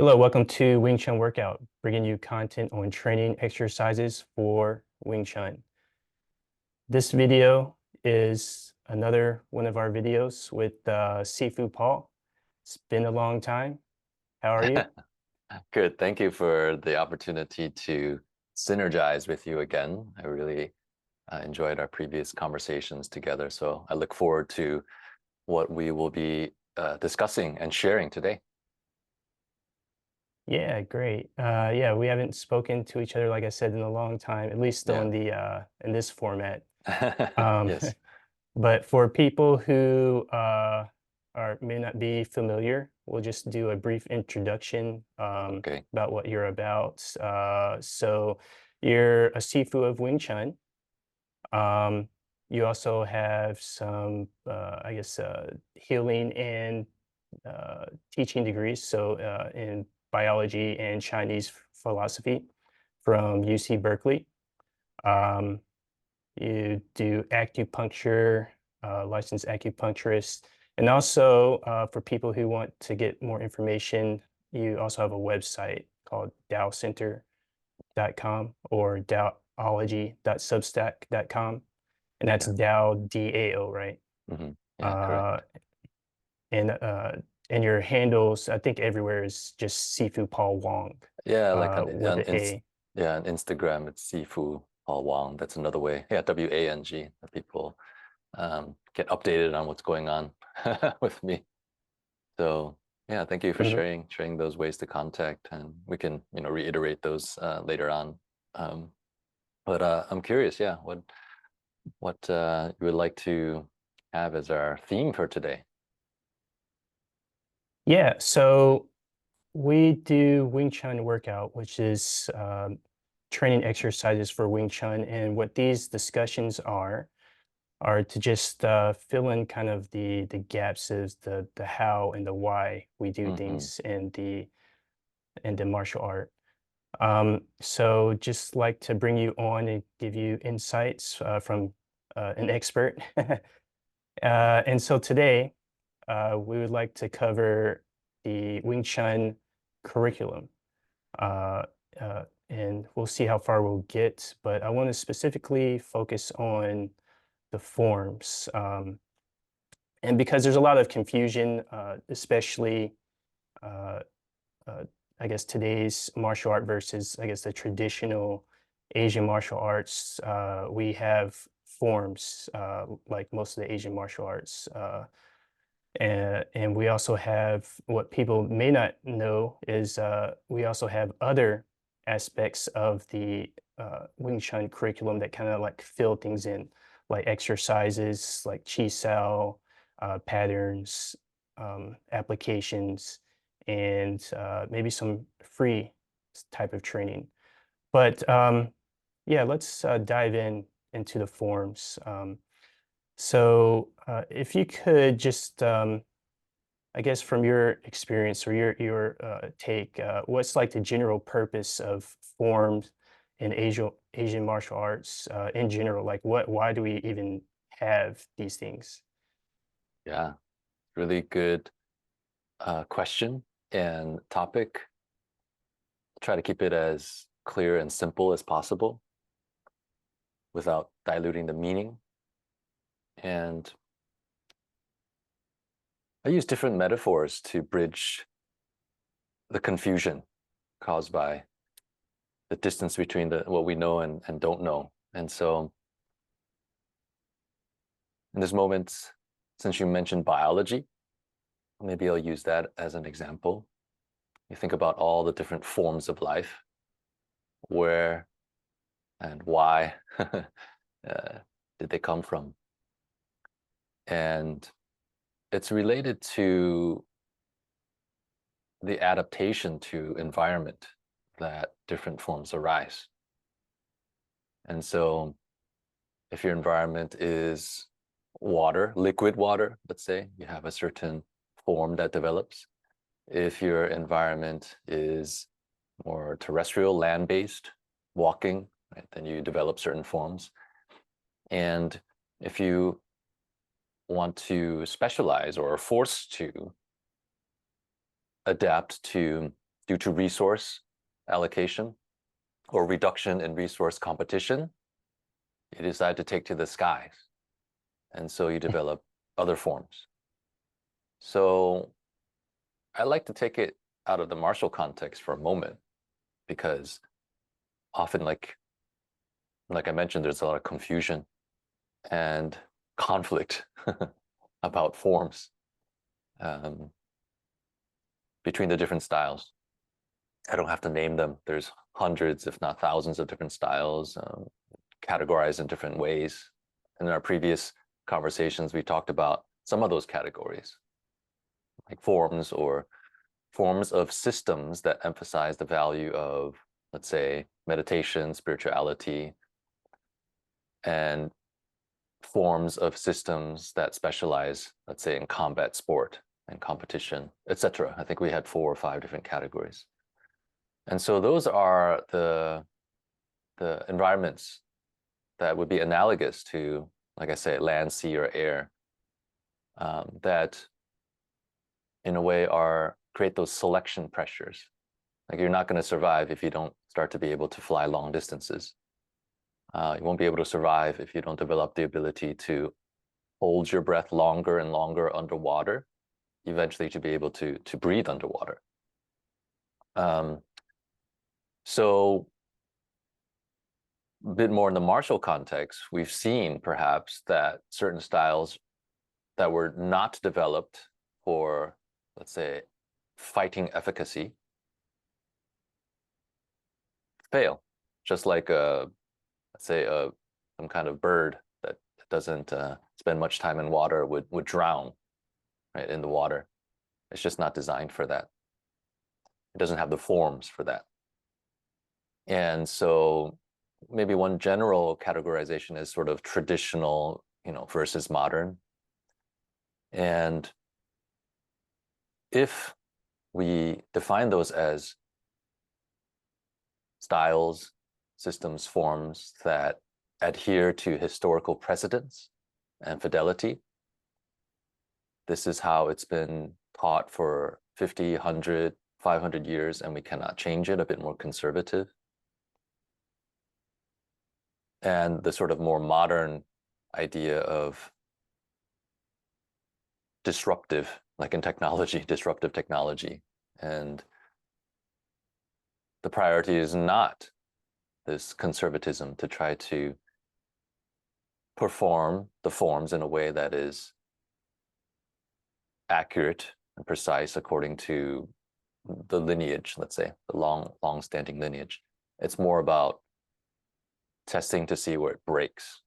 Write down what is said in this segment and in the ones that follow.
Hello, welcome to WingChun Workout, bringing you content on training exercises for WingChun. This video is another one of our videos with Sifu Paul. It's been a long time. How are you? Good. Thank you for the opportunity to synergize with you again. I really enjoyed our previous conversations together. So I look forward to what we will be discussing and sharing today. Yeah, great. Yeah, we haven't spoken to each other, like I said, in a long time, at least Yeah. on the in this format. Um, Yes. but for people who may not be familiar, we'll just do a brief introduction Okay. about what you're about. So you're a Sifu of WingChun. Um, you also have some, I guess, healing and teaching degrees. So in biology and Chinese philosophy from UC Berkeley. Um, you do acupuncture, licensed acupuncturist, and also for people who want to get more information, you also have a website called daocenter.com or daology.substack.com, and that's Yeah. Dao DAO, right? Yeah, Uh, correct. and uh, and your handles, I think everywhere is just Sifu Paul Wang Yeah, like with the A. on Instagram, it's Sifu Paul Wang. That's another way. Yeah, WANG. That people get updated on what's going on with me. So yeah, thank you for Mhm. sharing those ways to contact, and we can reiterate those later on. Um, but I'm curious, yeah, what you would like to have as our theme for today? Yeah, so we do Wing Chun workout, which is training exercises for Wing Chun. And what these discussions are to just fill in kind of the gaps of the how and the why we do Hmm. things in the martial art. So just like to bring you on and give you insights from an expert. And so today we would like to cover the Wing Chun curriculum. Uh, and we'll see how far we'll get, but I want to specifically focus on the forms. And because there's a lot of confusion, especially, uh, uh, I guess, today's martial art versus, I guess, the traditional Asian martial arts, we have forms like most of the Asian martial arts. And we also have what people may not know is we also have other aspects of the Wing Chun curriculum that kind of like fill things in, like exercises, like chi sao, patterns, applications, and maybe some free type of training. But yeah, let's dive into the forms. So if you could just I guess from your experience or your take, what's like the general purpose of forms in Asian martial arts in general? Like, why do we even have these things? Yeah, really good question and topic. Try to keep it as clear and simple as possible without diluting the meaning. And I use different metaphors to bridge the confusion caused by the distance between what we know and don't know. And so in this moment, since you mentioned biology, maybe I'll use that as an example. You think about all the different forms of life, where and why did they come from? And it's related to the adaptation to environment that different forms arise. And so if your environment is water, liquid water, let's say, you have a certain form that develops. If your environment is more terrestrial, land-based, walking, right, then you develop certain forms. And if you want to specialize or are forced to adapt to due to resource allocation or reduction in resource competition, you decide to take to the skies. And so you develop other forms. So I like to take it out of the martial context for a moment, because often, like I mentioned, there's a lot of confusion and conflict about forms between the different styles. I don't have to name them. There's hundreds, if not thousands, of different styles, categorized in different ways. In our previous conversations, we talked about some of those categories, like forms or forms of systems that emphasize the value of, let's say, meditation, spirituality, and forms of systems that specialize, let's say, in combat sport and competition, etc. I think we had 4 or 5 different categories. And so those are the environments that would be analogous to, like I say, land, sea, or air, that in a way create those selection pressures. Like, you're not going to survive if you don't start to be able to fly long distances. You won't be able to survive if you don't develop the ability to hold your breath longer and longer underwater, eventually to be able to breathe underwater. So a bit more in the martial context, we've seen perhaps that certain styles that were not developed for, let's say, fighting efficacy fail. Just like let's say some kind of bird that doesn't spend much time in water would drown, right, in the water. It's just not designed for that. It doesn't have the forms for that. And so maybe one general categorization is sort of traditional, versus modern. And if we define those as styles, systems, forms that adhere to historical precedents and fidelity, this is how it's been taught for 50, 100, 500 years, and we cannot change it, a bit more conservative. And the sort of more modern idea of disruptive, like in technology, disruptive technology. And the priority is not this conservatism to try to perform the forms in a way that is accurate and precise according to the lineage, let's say, the long-standing lineage. It's more about testing to see where it breaks,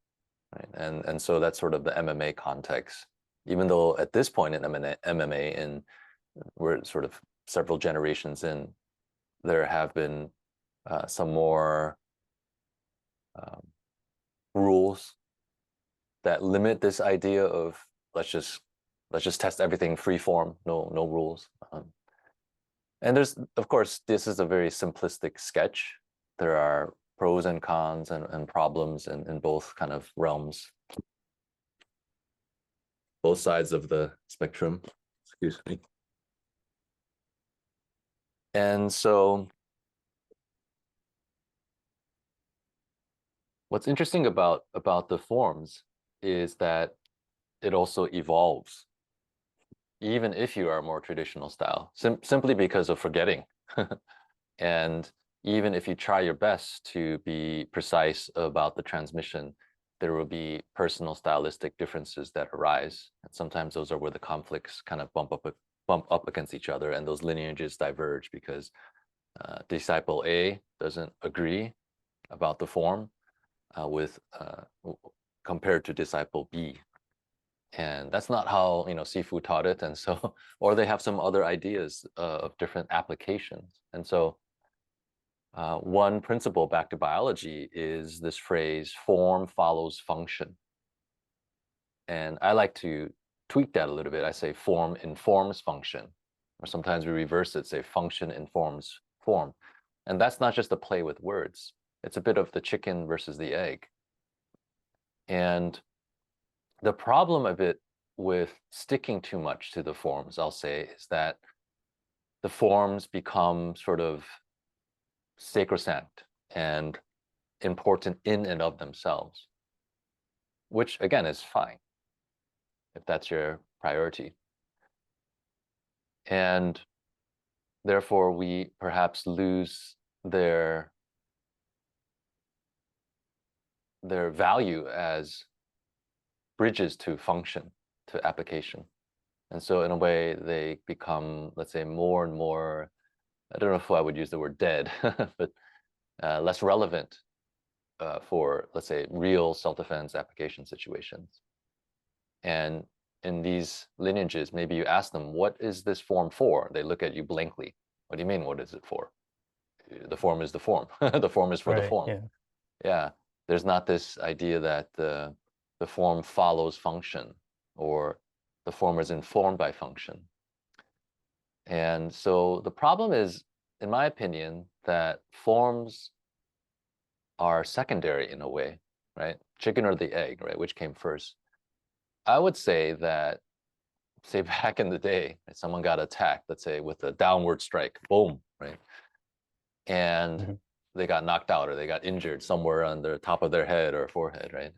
right? And so that's sort of the MMA context. Even though at this point in MMA, and we're sort of several generations in, there have been some more rules that limit this idea of let's just test everything free form, no rules. And there's, of course, this is a very simplistic sketch. There are pros and cons and problems in both kind of realms, both sides of the spectrum. Excuse me. And so what's interesting about the forms is that it also evolves, even if you are a more traditional style, simply because of forgetting. And even if you try your best to be precise about the transmission, there will be personal stylistic differences that arise. And sometimes those are where the conflicts kind of bump up against each other, and those lineages diverge because disciple A doesn't agree about the form compared to disciple B. And that's not how Sifu taught it, and so, or they have some other ideas of different applications. And so one principle back to biology is this phrase, form follows function. And I like to tweak that a little bit. I say form informs function, or sometimes we reverse it, say function informs form. And that's not just a play with words. It's a bit of the chicken versus the egg. And the problem of it with sticking too much to the forms, I'll say, is that the forms become sort of sacrosanct and important in and of themselves, which again is fine if that's your priority. And therefore, we perhaps lose their value as bridges to function, to application. And so in a way, they become, let's say, more and more, I don't know if I would use the word dead, but less relevant for, let's say, real self-defense application situations. And in these lineages, maybe you ask them, what is this form for? They look at you blankly. What do you mean, what is it for? The form is the form. The form is for the Right. form. Yeah. Yeah. There's not this idea that the form follows function, or the form is informed by function. And so the problem is, in my opinion, that forms are secondary in a way, right? Chicken or the egg, right? Which came first? I would say that, say back in the day, someone got attacked, let's say with a downward strike, boom, right? And Mhm. they got knocked out or they got injured somewhere on the top of their head or forehead, right?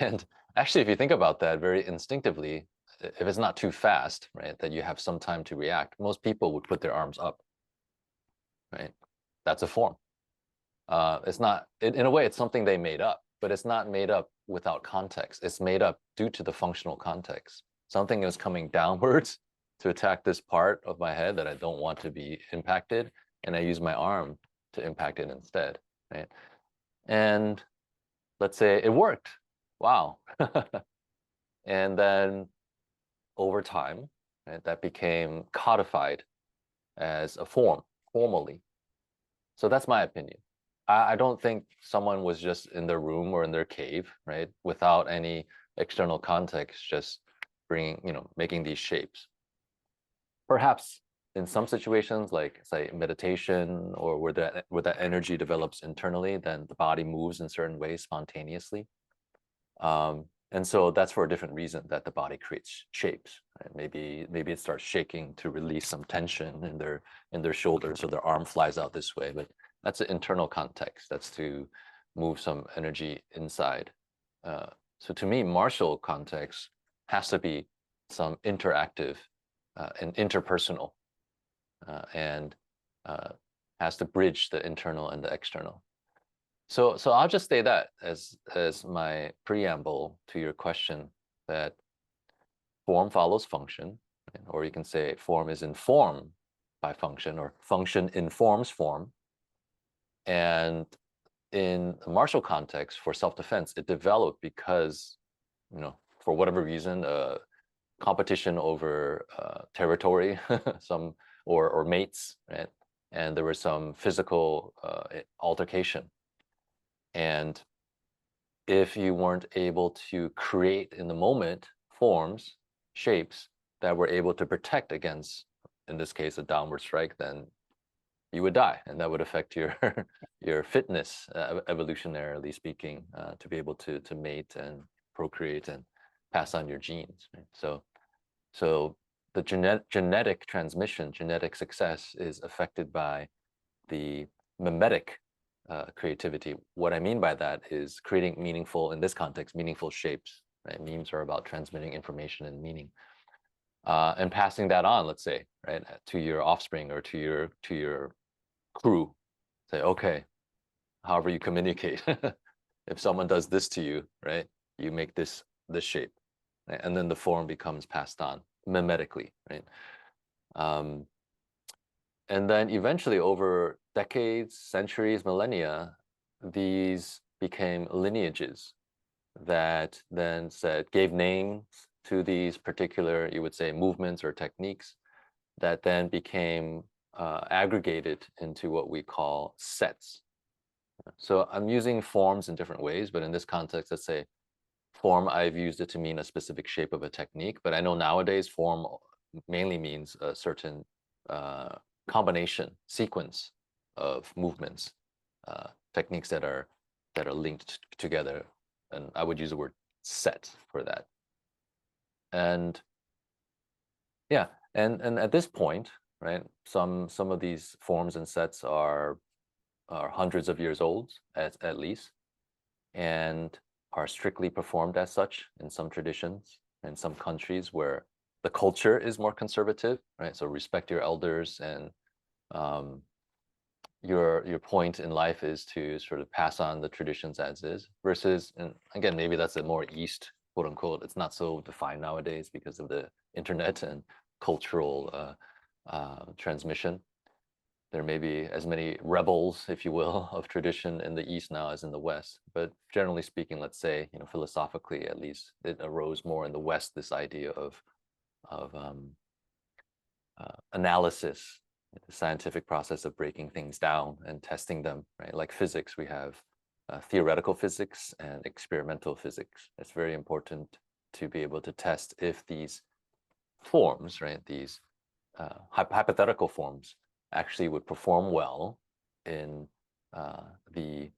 And actually, if you think about that very instinctively, if it's not too fast, right, that you have some time to react, most people would put their arms up, right? That's a form. It's not, in a way, it's something they made up, but it's not made up without context. It's made up due to the functional context. Something is coming downwards to attack this part of my head that I don't want to be impacted, and I use my arm to impact it instead, right? And let's say it worked. Wow. And then over time, right, that became codified as a form, formally. So that's my opinion. I don't think someone was just in their room or in their cave, right, without any external context, just bringing, making these shapes. Perhaps in some situations, like say meditation, or where that energy develops internally, then the body moves in certain ways spontaneously. And so that's for a different reason that the body creates shapes. Right? Maybe it starts shaking to release some tension in their shoulders, so their arm flies out this way. But that's an internal context. That's to move some energy inside. So to me, martial context has to be some interactive and interpersonal, and has to bridge the internal and the external. So I'll just say that as my preamble to your question, that form follows function, or you can say form is informed by function, or function informs form. And in the martial context for self-defense, it developed because, for whatever reason, competition over territory, some or mates, right? And there was some physical altercation. And if you weren't able to create in the moment forms, shapes that were able to protect against, in this case, a downward strike, then you would die, and that would affect your your fitness, evolutionarily speaking, to be able to mate and procreate and pass on your genes. Right? So the genetic transmission, genetic success is affected by the mimetic creativity. What I mean by that is creating meaningful, in this context, meaningful shapes. Right? Memes are about transmitting information and meaning, and passing that on. Let's say, right, to your offspring or to your crew. Say, okay, however you communicate. If someone does this to you, right, you make this shape, right? And then the form becomes passed on mimetically, right? Um, and then eventually, over decades, centuries, millennia, these became lineages that then gave names to these particular, you would say, movements or techniques, that then became aggregated into what we call sets. So I'm using forms in different ways, but in this context, let's say form, I've used it to mean a specific shape of a technique, but I know nowadays form mainly means a certain combination, sequence of movements, techniques that are linked together. And I would use the word set for that. And yeah, And at this point, right, some of these forms and sets are hundreds of years old at least, and are strictly performed as such in some traditions, in some countries where the culture is more conservative, right? So respect your elders, and um, your point in life is to sort of pass on the traditions as is, versus, and again, maybe that's a more East, quote unquote. It's not so defined nowadays because of the internet and cultural transmission. There may be as many rebels, if you will, of tradition in the East now as in the West. But generally speaking, let's say, philosophically at least, it arose more in the West, this idea of analysis, the scientific process of breaking things down and testing them, right? Like physics, we have theoretical physics and experimental physics. It's very important to be able to test if these forms, right, these hypothetical forms actually would perform well in the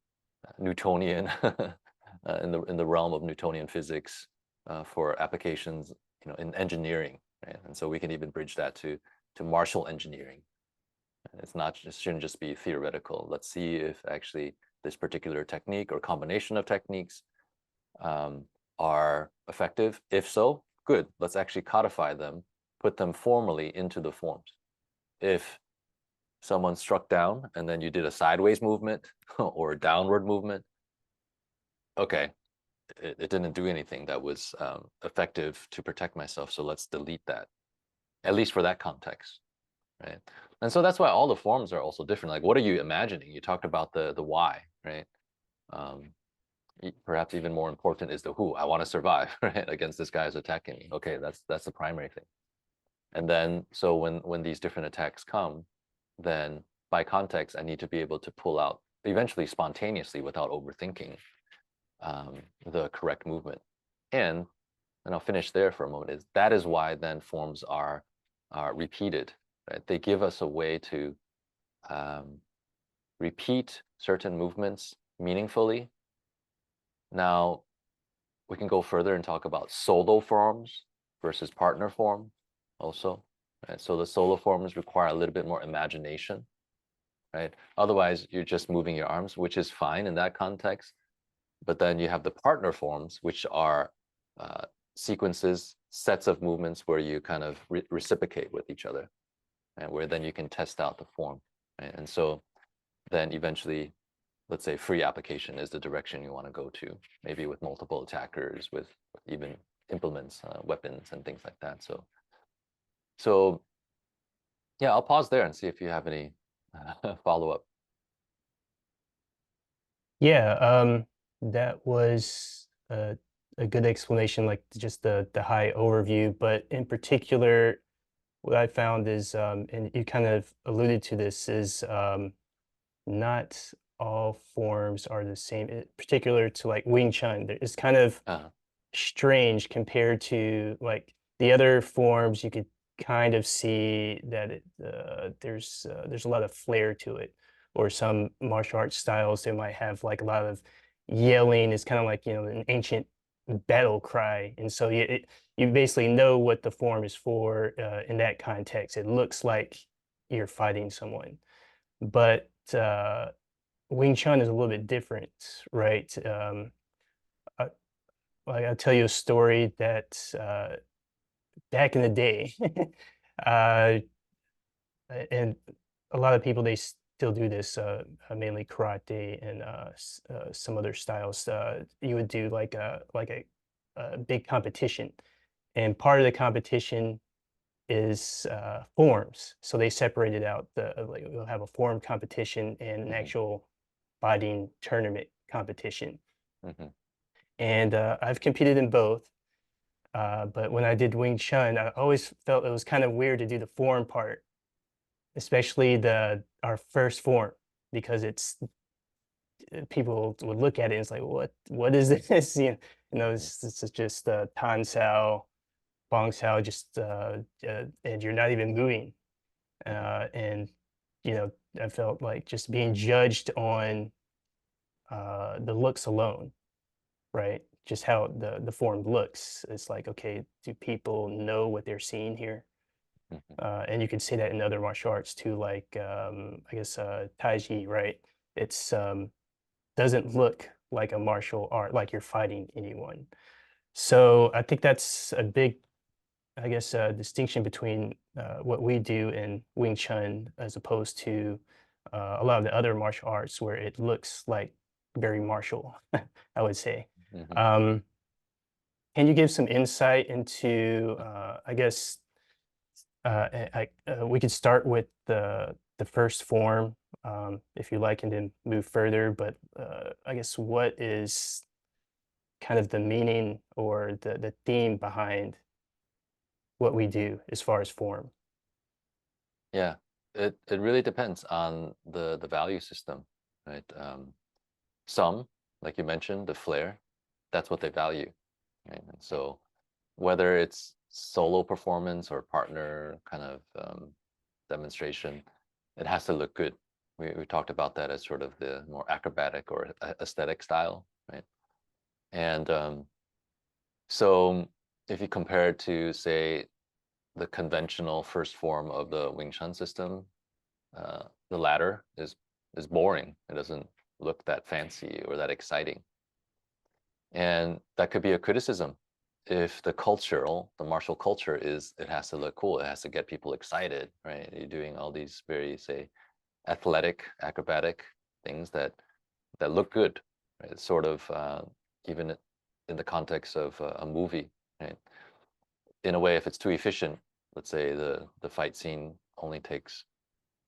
Newtonian in the realm of Newtonian physics for applications, in engineering, right? And so we can even bridge that to martial engineering. It's not just shouldn't just be theoretical. Let's see if actually this particular technique or combination of techniques are effective. If so, good. Let's actually codify them, put them formally into the forms. If someone struck down and then you did a sideways movement or a downward movement, okay, it didn't do anything that was effective to protect myself, so let's delete that, at least for that context, right? And so that's why all the forms are also different. Like, what are you imagining? You talked about the why, right? Um, Perhaps even more important is the who. I want to survive, right, against this guy who's attacking me. Okay, that's the primary thing. And then, so when these different attacks come, then by context, I need to be able to pull out eventually spontaneously without overthinking the correct movement. And I'll finish there for a moment, is that is why then forms are repeated, right? They give us a way to repeat certain movements meaningfully. Now, we can go further and talk about solo forms versus partner form also, right? So the solo forms require a little bit more imagination, right? Otherwise, you're just moving your arms, which is fine in that context. But then you have the partner forms, which are sequences, sets of movements where you kind of reciprocate with each other, and where then you can test out the form, right? And so then eventually, let's say free application is the direction you want to go to, maybe with multiple attackers, with even implements, weapons, and things like that. So yeah, I'll pause there and see if you have any follow up. Yeah, that was a good explanation, like just the high overview. But in particular, what I found is, and you kind of alluded to this, is not all forms are the same. Particular to like Wing Chun, it's kind of Uh, strange compared to like the other forms. You could kind of see that there's a lot of flair to it. Or some martial arts styles, they might have like a lot of yelling. It's kind of like, an ancient battle cry, and so you basically know what the form is for in that context. It looks like you're fighting someone, but Wing Chun is a little bit different, right? I, I'll tell you a story that back in the day, uh, and a lot of people, they still do this, mainly karate and some other styles. You would do like a big competition, and part of the competition is forms. So they separated out like we'll have a form competition and an mhm, actual fighting tournament competition. mhm, And I've competed in both. But when I did Wing Chun, I always felt it was kind of weird to do the form part, especially the our first form, because it's people would look at it and it's like, what is this? mhm, It's just Tan Sao, Bong Sao, just and you're not even moving. mhm, And I felt like just being judged on the looks alone, right? Just how the form looks. It's like, okay, do people know what they're seeing here? Mhm. And you can see that in other martial arts too, like I guess Tai Chi, right? It's doesn't look like a martial art, like you're fighting anyone. So I think that's a big, I guess, distinction between what we do in Wing Chun as opposed to a lot of the other martial arts where it looks like very martial, I would say. Mhm. Um, can you give some insight into, I guess, we could start with the first form, if you like, and then move further. But I guess what is kind of the meaning or the theme behind what we do as far as form? Yeah, it really depends on the value system, right? Some, like you mentioned, the flair, that's what they value, right? And so whether it's solo performance or partner kind of demonstration, it has to look good. We talked about that as sort of the more acrobatic or aesthetic style, right? And so if you compare it to, say, the conventional first form of the Wing Chun system, the latter is boring. It doesn't look that fancy or that exciting. And that could be a criticism. If the martial culture is, it has to look cool, it has to get people excited, right? You're doing all these very, say, athletic, acrobatic things that look good, right? It's sort of even in the context of a movie, right? In a way, if it's too efficient, let's say the fight scene only takes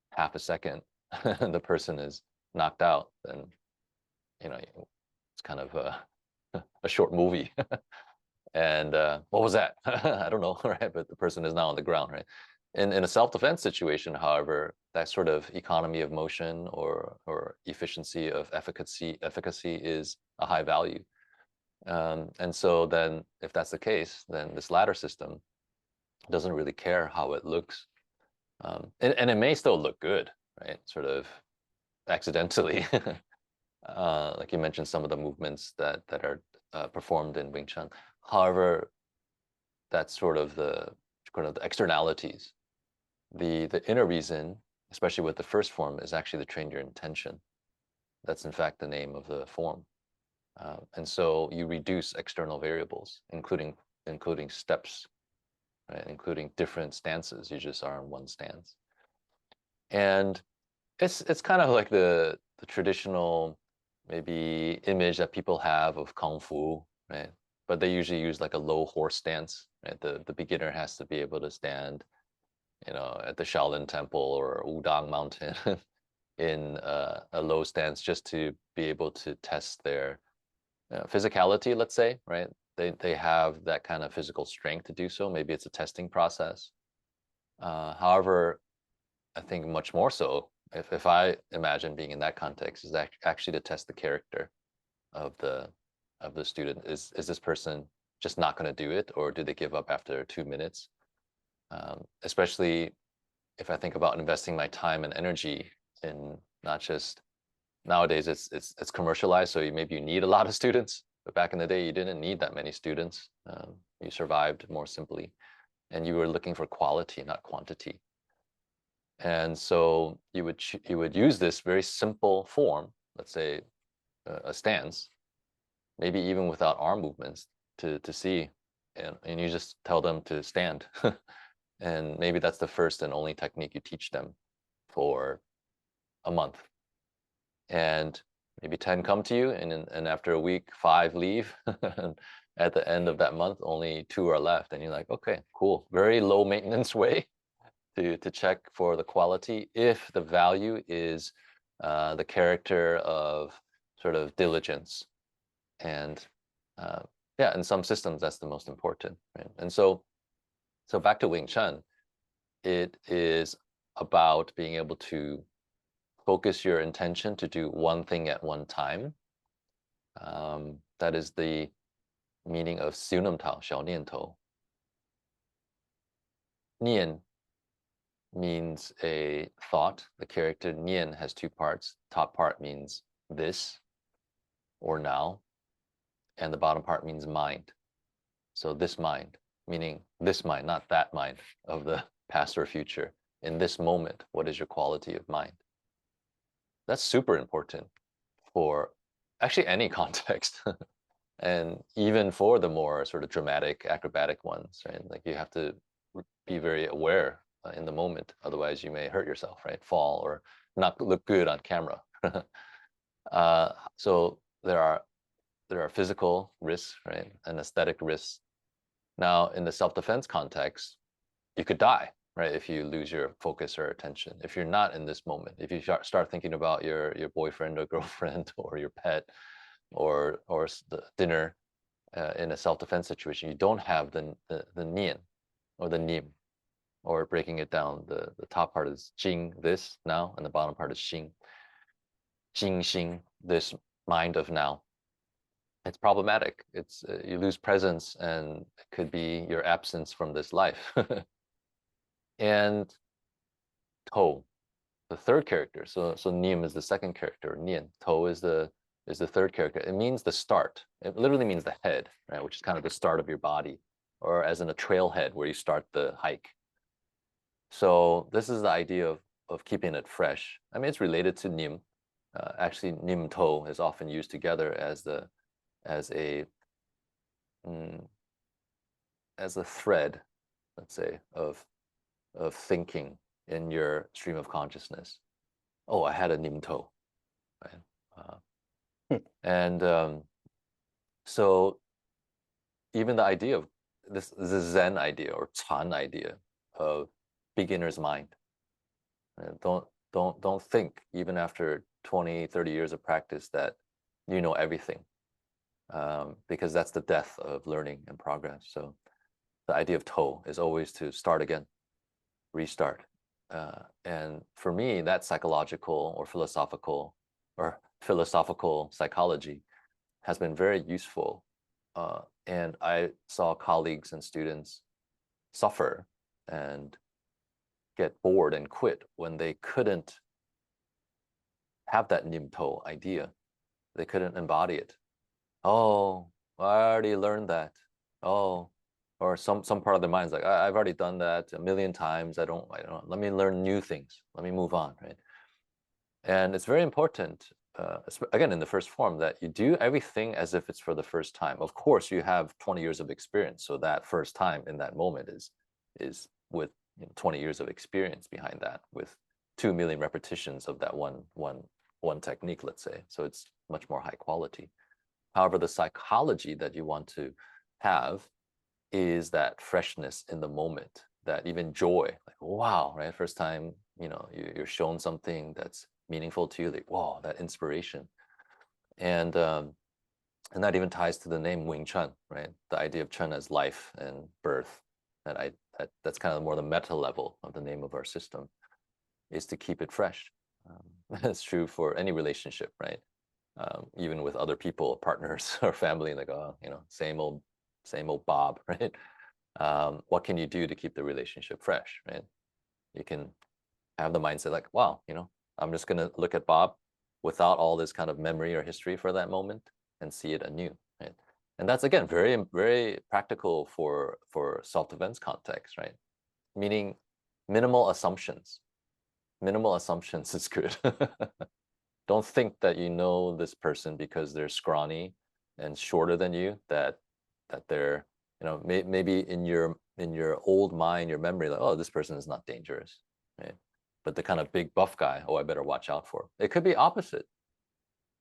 half a second, and the person is knocked out, then it's kind of a short movie. And what was that? I don't know, right? But the person is now on the ground, right? In a self-defense situation, however, that sort of economy of motion or efficiency of efficacy is a high value. And so then, if that's the case, then this ladder system doesn't really care how it looks, and it may still look good, right? Sort of accidentally, like you mentioned, some of the movements that are performed in Wing Chun. However, that's sort of the externalities. The inner reason, especially with the first form, is actually to train your intention. That's in fact the name of the form. And so you reduce external variables, including steps, right? Including different stances. You just are in one stance. And it's kind of like the traditional maybe image that people have of kung fu, right? But they usually use like a low horse stance, right? The beginner has to be able to stand, at the Shaolin Temple or Wudang Mountain in a low stance just to be able to test their physicality, let's say, right? They have that kind of physical strength to do so. Maybe it's a testing process. However, I think much more so, if I imagine being in that context, is actually to test the character of the student. Is this person just not going to do it, or do they give up after 2 minutes? Especially if I think about investing my time and energy in not just nowadays, it's commercialized, so maybe you need a lot of students. But back in the day, you didn't need that many students. You survived more simply, and you were looking for quality, not quantity. And so you would use this very simple form, let's say a stance, maybe even without arm movements, to see, and you just tell them to stand. And maybe that's the first and only technique you teach them for a month. And maybe 10 come to you, and after a week, 5 leave. And at the end of that month, only 2 are left. And you're like, okay, cool. Very low maintenance way to check for the quality if the value is the character of sort of diligence. And yeah, in some systems, that's the most important, right? And so back to Wing Chun, it is about being able to focus your intention to do one thing at one time. That is the meaning of 修能套, 小念头. Nian means a thought. The character Nian has 2 parts. Top part means this or now, and the bottom part means mind. So this mind, meaning this mind, not that mind of the past or future. In this moment, what is your quality of mind? That's super important for actually any context. And even for the more sort of dramatic, acrobatic ones, right? Like you have to be very aware in the moment. Otherwise, you may hurt yourself, right? Fall or not look good on camera. So there are physical risks, right, and aesthetic risks. Now, in the self-defense context, you could die, right, if you lose your focus or attention. If you're not in this moment, if you start thinking about your boyfriend or girlfriend or your pet or the dinner in a self-defense situation, you don't have the nian or the nim, or breaking it down, the top part is jing, this now, and the bottom part is xing, jing xing, this mind of now. It's problematic. It's you lose presence, and it could be your absence from this life. And to, the third character. So nim is the second character. Nian. To is the third character. It means the start. It literally means the head, right? Which is kind of the start of your body, or as in a trailhead where you start the hike. So this is the idea of keeping it fresh. I mean, it's related to nim. Actually, nim to is often used together as a mm, as a thread, let's say, of thinking in your stream of consciousness. Oh, I had a nim to, right? And so even the idea of this Zen idea or Chan idea of beginner's mind. Right? Don't think even after 20, 30 years of practice that you know everything, because that's the death of learning and progress. So the idea of to is always to start again, restart. And for me, that psychological or philosophical psychology has been very useful. And I saw colleagues and students suffer and get bored and quit when they couldn't have that nimto idea. They couldn't embody it. Oh, I already learned that. Oh, or some part of their mind's like, I've already done that a million times. I don't, let me learn new things. Let me move on, right? And it's very important, again, in the first form, that you do everything as if it's for the first time. Of course, you have 20 years of experience, so that first time in that moment is with 20 years of experience behind that, with 2 million repetitions of that one technique, let's say. So it's much more high quality. However, the psychology that you want to have is that freshness in the moment, that even joy, like, wow, right? First time, you're shown something that's meaningful to you, like, wow, that inspiration. And that even ties to the name WingChun, right? The idea of Chun as life and birth. That's kind of more the meta level of the name of our system, is to keep it fresh. That's true for any relationship, right? Even with other people, partners or family, like, oh, same old Bob, right? What can you do to keep the relationship fresh, right? You can have the mindset like, wow, I'm just going to look at Bob without all this kind of memory or history for that moment and see it anew, right? And that's, again, very, very practical for self-defense context, right? Meaning minimal assumptions. Minimal assumptions is good. Don't think that you know this person because they're scrawny and shorter than you, that they're, maybe in your old mind, your memory, like, oh, this person is not dangerous, right? But the kind of big buff guy, oh, I better watch out for. It could be opposite.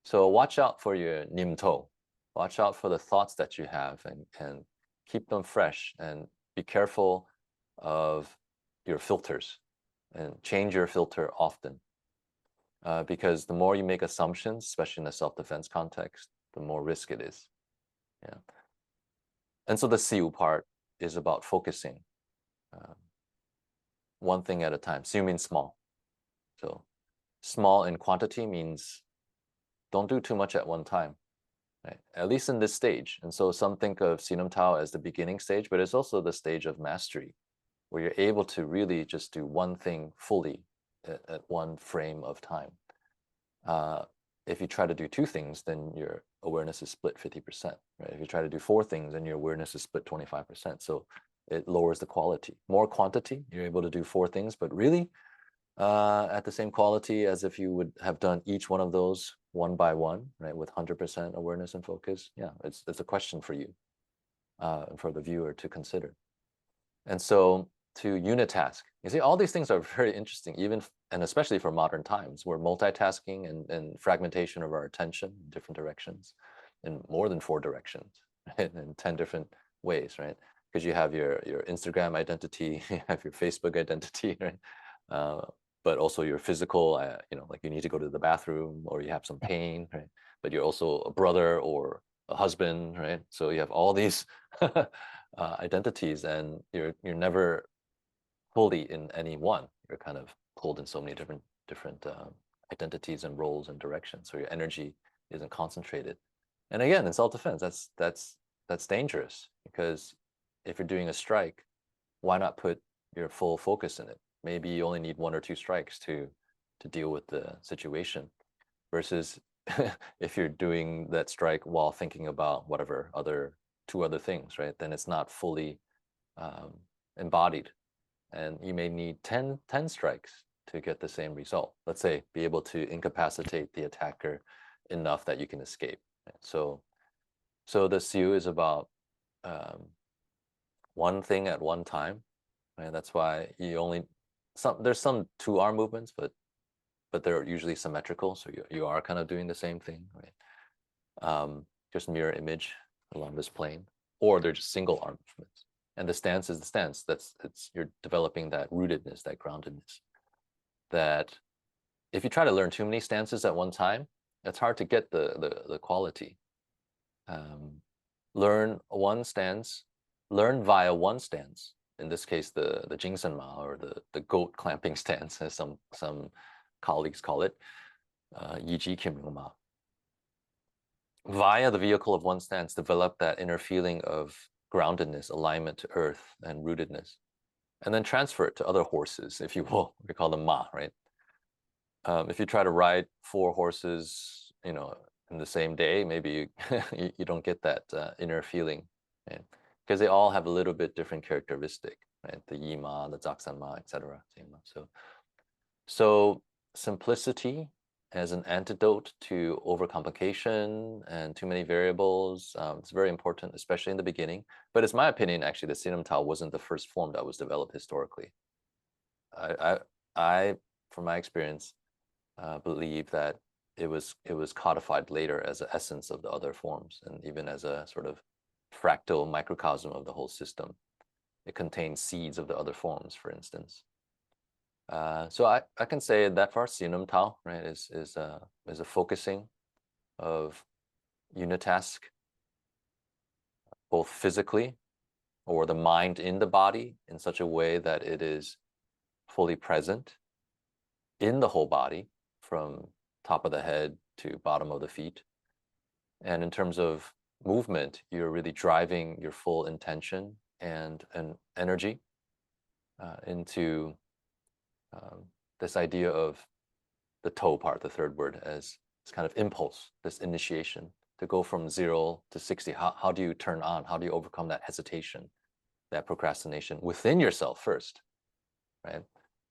So watch out for your nimto. Watch out for the thoughts that you have, and keep them fresh, and be careful of your filters, and change your filter often. Because the more you make assumptions, especially in a self-defense context, the more risk it is. Yeah. And so the Siu part is about focusing, one thing at a time. Siu means small. So small in quantity means don't do too much at one time, right? At least in this stage. And so some think of Sinam Tao as the beginning stage, but it's also the stage of mastery, where you're able to really just do one thing fully at one frame of time. If you try to do two things, then your awareness is split 50%, right? If you try to do four things, then your awareness is split 25%. So it lowers the quality. More quantity, you're able to do 4 things, but really at the same quality as if you would have done each one of those one by one, right, with 100% awareness and focus. Yeah, it's a question for you, for the viewer to consider. And so to unitask, you see, all these things are very interesting, even and especially for modern times, where multitasking and fragmentation of our attention in different directions, in more than 4 directions, right, in 10 different ways, right? Because you have your Instagram identity, you have your Facebook identity, right? But also your physical, like you need to go to the bathroom or you have some pain, right? But you're also a brother or a husband, right? So you have all these identities, and you're never fully in any one. You're kind of pulled in so many different identities and roles and directions. So your energy isn't concentrated. And again, in self-defense, that's dangerous, because if you're doing a strike, why not put your full focus in it? Maybe you only need 1 or 2 strikes to deal with the situation, versus if you're doing that strike while thinking about whatever 2 other things, right? Then it's not fully embodied, and you may need 10 strikes to get the same result. Let's say be able to incapacitate the attacker enough that you can escape. Right? So the Siu is about one thing at one time, right? That's why you only there's some 2-arm movements, but they're usually symmetrical, so you are kind of doing the same thing, right? Just mirror image along this plane, or they're just single arm movements. And the stance is the stance. You're developing that rootedness, that groundedness. That if you try to learn too many stances at one time, it's hard to get the quality. Learn one stance, learn via one stance. In this case, the Jingsen Ma, or the goat clamping stance, as some colleagues call it, Yi Ji Kim Ma. Via the vehicle of one stance, develop that inner feeling of groundedness, alignment to earth, and rootedness, and then transfer it to other horses, if you will. We call them Ma, right? If you try to ride 4 horses, in the same day, maybe you don't get that inner feeling, right? Because they all have a little bit different characteristic, right? The Yi Ma, the Zaksan Ma, etc. So simplicity as an antidote to overcomplication and too many variables. It's very important, especially in the beginning. But it's my opinion, actually, that Sinam Tao wasn't the first form that was developed historically. I from my experience, believe that it was codified later as an essence of the other forms, and even as a sort of fractal microcosm of the whole system. It contains seeds of the other forms, for instance. So I can say that for Sinam Tao, right, is a focusing of unitask, both physically, or the mind in the body, in such a way that it is fully present in the whole body, from top of the head to bottom of the feet. And in terms of movement, you're really driving your full intention and energy into this idea of the toe part, the third word, as this kind of impulse, this initiation to go from 0 to 60. How do you turn on? How do you overcome that hesitation, that procrastination within yourself first, right?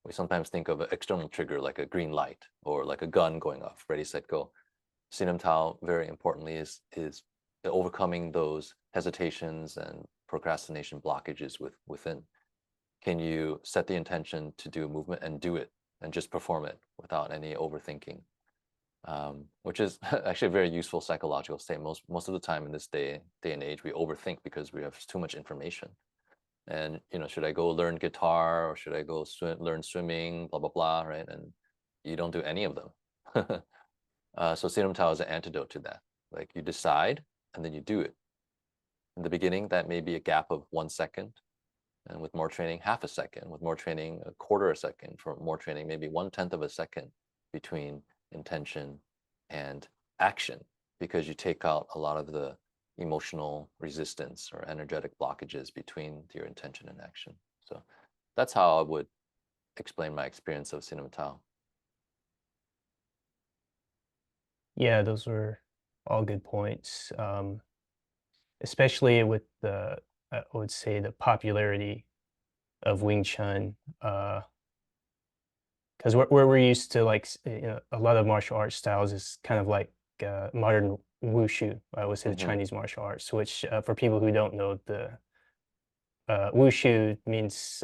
We sometimes think of an external trigger like a green light or like a gun going off, ready, set, go. Sinam Tao, very importantly, is overcoming those hesitations and procrastination blockages within. Can you set the intention to do a movement and do it, and just perform it without any overthinking? Which is actually a very useful psychological state. Most of the time in this day and age, we overthink because we have too much information. And should I go learn guitar, or should I go learn swimming, blah blah blah, right? And you don't do any of them. So Sinam Tao is an antidote to that. Like, you decide and then you do it. In the beginning, that may be a gap of 1 second, and with more training, half a second. With more training, a quarter a second. For more training, maybe 1/10 of a second between intention and action, because you take out a lot of the emotional resistance or energetic blockages between your intention and action. So that's how I would explain my experience of Sinam Tao. Yeah, those were all good points. Especially with the I would say the popularity of Wing Chun, because where we're used to like a lot of martial arts styles is kind of like modern wushu. I would say the Hmm. Chinese martial arts, which for people who don't know, the wushu means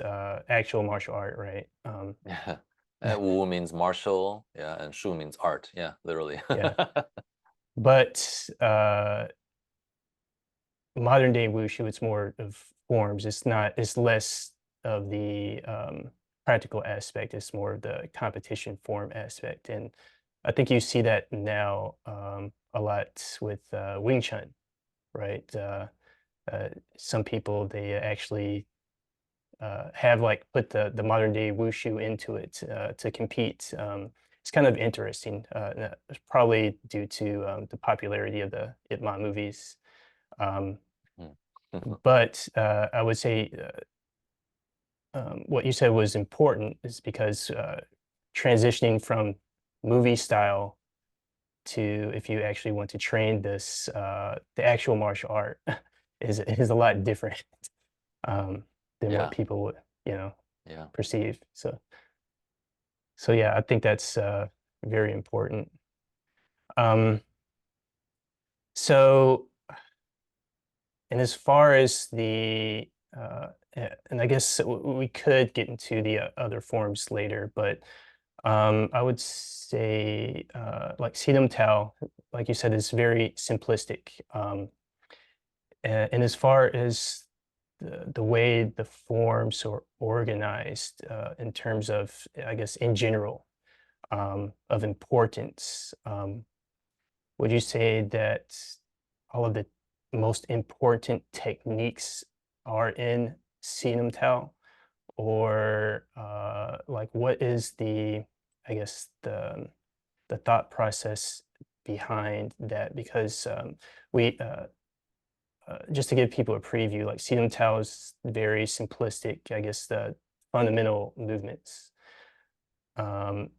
actual martial art, right? Yeah. Wu means martial, yeah, and shu means art, yeah, literally. Yeah, but modern day wushu, it's more of forms. It's not. It's less of the practical aspect. It's more of the competition form aspect, and I think you see that now a lot with Wing Chun, right? Some people they actually have like put the modern day wushu into it to compete. It's kind of interesting. It's probably due to the popularity of the Ip Man movies. Um, Mm. but I would say what you said was important is because transitioning from movie style to if you actually want to train this, the actual martial art is a lot different um, than what Yeah, people would, you know, yeah. perceive. So yeah, I think that's very important. Um, so, and as far as the, and I guess we could get into the other forms later, but I would say like Siddham Tao, like you said, is very simplistic. And as far as the way the forms are organized in terms of, I guess, in general, of importance, would you say that all of the most important techniques are in Siddham Tao? Or like what is the, I guess, the thought process behind that? Because we just to give people a preview, like Siddham Tao is very simplistic, I guess the fundamental movements. Um,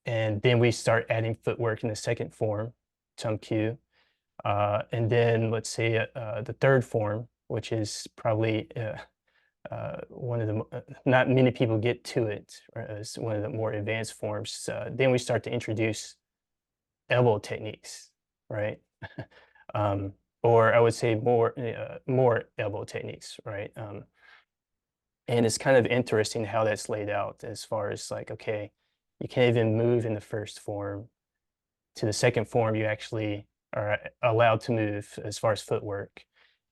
and then we start adding footwork in the second form, Tsum Kiu. And then let's say the third form, which is probably one of the not many people get to it, right, as one of the more advanced forms. Then we start to introduce elbow techniques, right? um, or I would say more elbow techniques, right? And it's kind of interesting how that's laid out as far as like, okay, you can't even move in the first form. To the second form, you actually are allowed to move as far as footwork.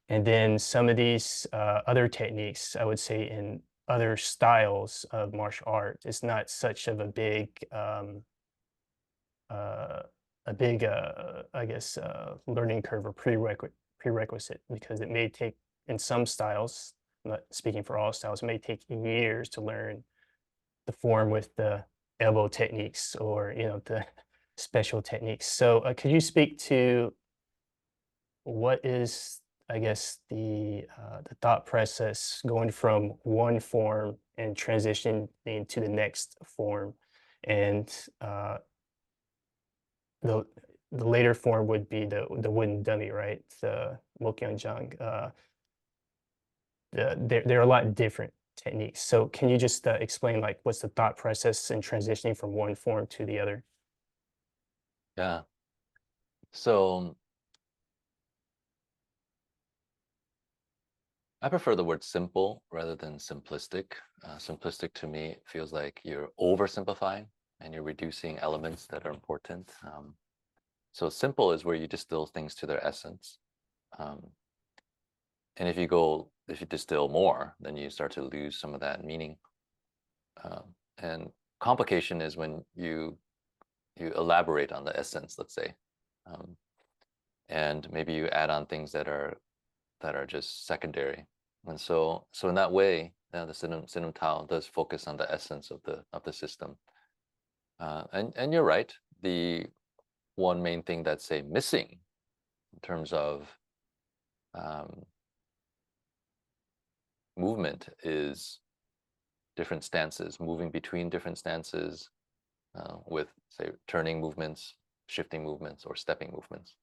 And then some of these other techniques, I would say in other styles of martial art, it's not such of uh, a big, I guess, learning curve or prerequisite because it may take in some styles, I'm not speaking for all styles, it may take years to learn the form with the elbow techniques or the special techniques. So could you speak to what is, I guess, the thought process going from one form and transitioning into the next form, and the the later form would be the wooden dummy, right? The Jang. They're a lot different techniques. So can you just explain like what's the thought process in transitioning from one form to the other? Yeah. So I prefer the word simple rather than simplistic. Simplistic to me feels like you're oversimplifying and you're reducing elements that are important. So simple is where you distill things to their essence. Um, and if you distill more, then you start to lose some of that meaning. And complication is when you elaborate on the essence, let's say, um, and maybe you add on things that are just secondary. And so in that way, the Sinim Tao does focus on the essence of the system. And you're right. The one main thing that's say missing in terms of um, movement is different stances, moving between different stances with say turning movements, shifting movements, or stepping movements.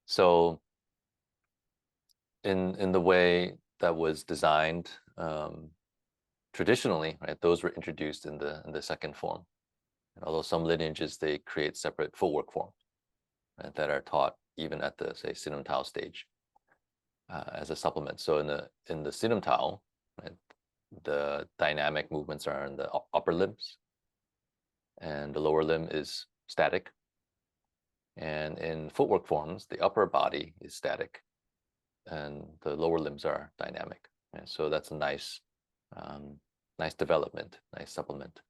So in the way that was designed traditionally, right? Those were introduced in the second form. And although some lineages they create separate footwork forms, right, that are taught even at the say Sinum Tao stage as a supplement. So in the Sinum Tao, right, the dynamic movements are in the upper limbs, and the lower limb is static. And in footwork forms, the upper body is static, and the lower limbs are dynamic. And so that's a nice development, nice supplement.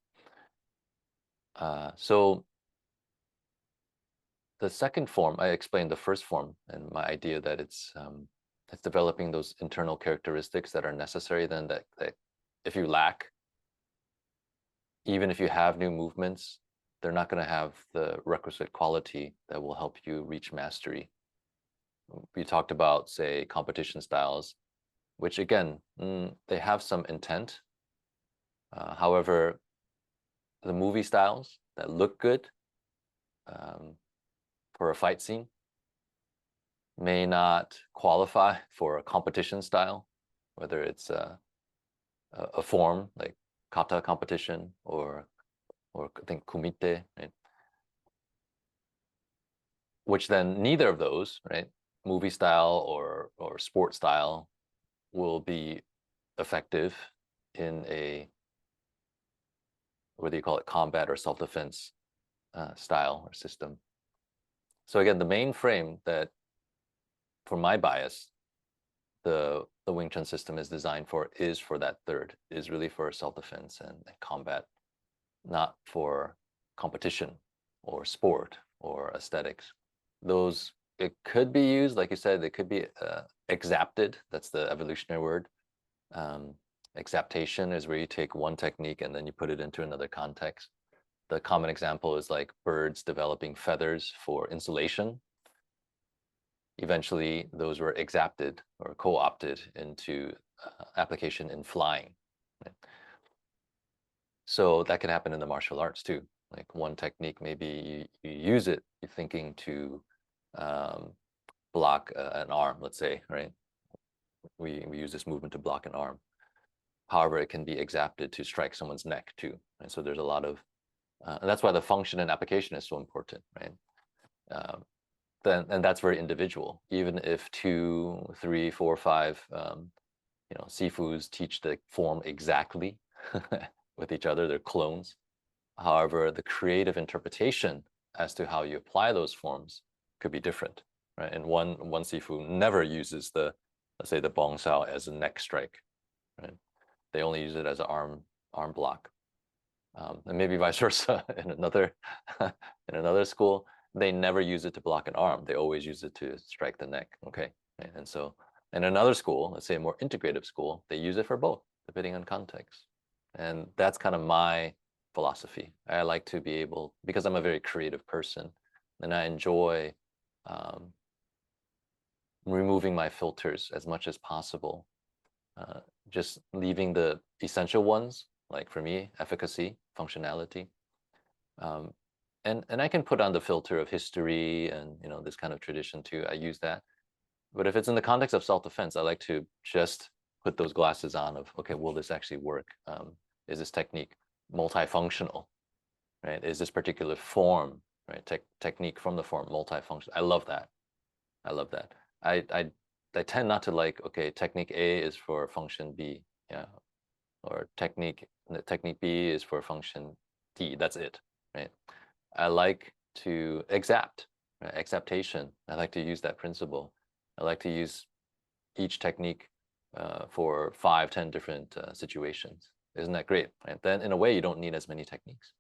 So the second form, I explained the first form and my idea that it's developing those internal characteristics that are necessary. Then that if you lack, even if you have new movements, they're not going to have the requisite quality that will help you reach mastery. We talked about, say, competition styles, which again, they have some intent. However, the movie styles that look good for a fight scene may not qualify for a competition style, whether it's a form like kata competition or I think kumite, right? Which then neither of those, right, movie style or sport style, will be effective in a, whether you call it combat or self-defense style or system. So again, the main frame that, for my bias, the Wing Chun system is designed for is for that third, is really for self-defense and combat, not for competition or sport or aesthetics. Those, it could be used, like you said, they could be exapted. That's the evolutionary word. Exaptation is where you take one technique and then you put it into another context. The common example is like birds developing feathers for insulation. Eventually, those were exapted or co-opted into application in flying. Right? So that can happen in the martial arts too. Like one technique, maybe you use it, you're thinking to block an arm, let's say, right? We use this movement to block an arm. However, it can be exapted to strike someone's neck too. And so there's a lot of, and that's why the function and application is so important, right? And that's very individual. Even if 2, 3, 4, 5, Sifus teach the form exactly with each other, they're clones. However, the creative interpretation as to how you apply those forms could be different, right? And one Sifu never uses the, let's say, the Bong Sao as a neck strike, right? They only use it as an arm block. And maybe vice versa in another school, they never use it to block an arm. They always use it to strike the neck. Okay, and so in another school, let's say a more integrative school, they use it for both, depending on context. And that's kind of my philosophy. I like to be able, because I'm a very creative person, and I enjoy removing my filters as much as possible. Just leaving the essential ones, like for me, efficacy, functionality. And I can put on the filter of history and this kind of tradition too. I use that. But if it's in the context of self-defense, I like to just put those glasses on of, okay, will this actually work? Is this technique multifunctional, right? Is this particular form, right? Technique from the form multifunctional? I love that. I love that. I tend not to like, okay, technique A is for function B, yeah, or technique B is for function D. That's it, right? I like to exapt, right? Exaptation. I like to use that principle. I like to use each technique for 5, 10 different situations. Isn't that great? Right? Then in a way, you don't need as many techniques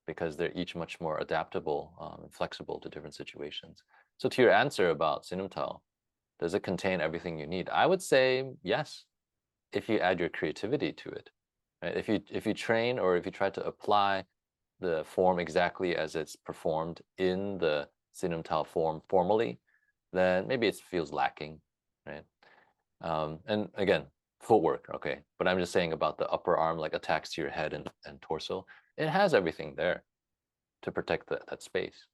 because they're each much more adaptable and flexible to different situations. So to your answer about Sinum Tao, does it contain everything you need? I would say yes, if you add your creativity to it. Right? If you train or if you try to apply the form exactly as it's performed in the Sinum Tao form formally, then maybe it feels lacking, right? And again, footwork, okay. But I'm just saying about the upper arm, like attacks to your head and torso. It has everything there to protect that space.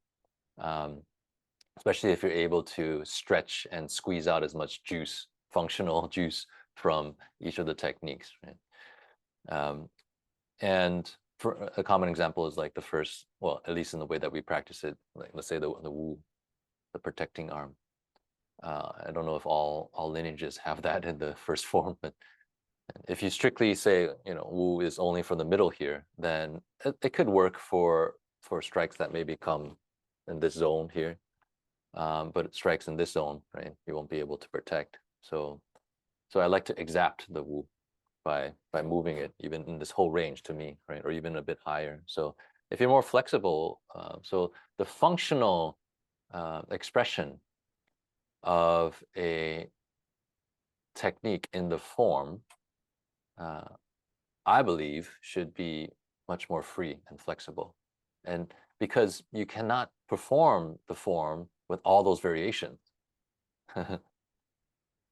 Especially if you're able to stretch and squeeze out as much juice functional juice from each of the techniques, right? And for a common example is like the first, well, at least in the way that we practice it, like let's say the wu, the protecting arm. I don't know if all lineages have that in the first form, but if you strictly say, you know, wu is only for the middle here, then it could work for strikes that maybe come in this zone here. But it strikes in this zone, right? You won't be able to protect. So I like to exact the wu by moving it even in this whole range to me, right? Or even a bit higher. So if you're more flexible, so the functional expression of a technique in the form, I believe, should be much more free and flexible. And because you cannot perform the form with all those variations.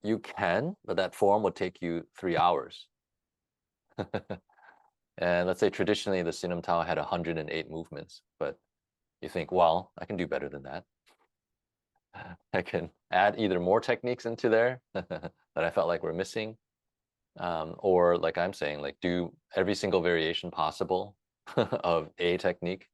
You can, but that form would take you 3 hours. And let's say traditionally the Sinam Tao had 108 movements, but you think, well, I can do better than that. I can add either more techniques into there that I felt like were missing, or like I'm saying, like do every single variation possible of a technique,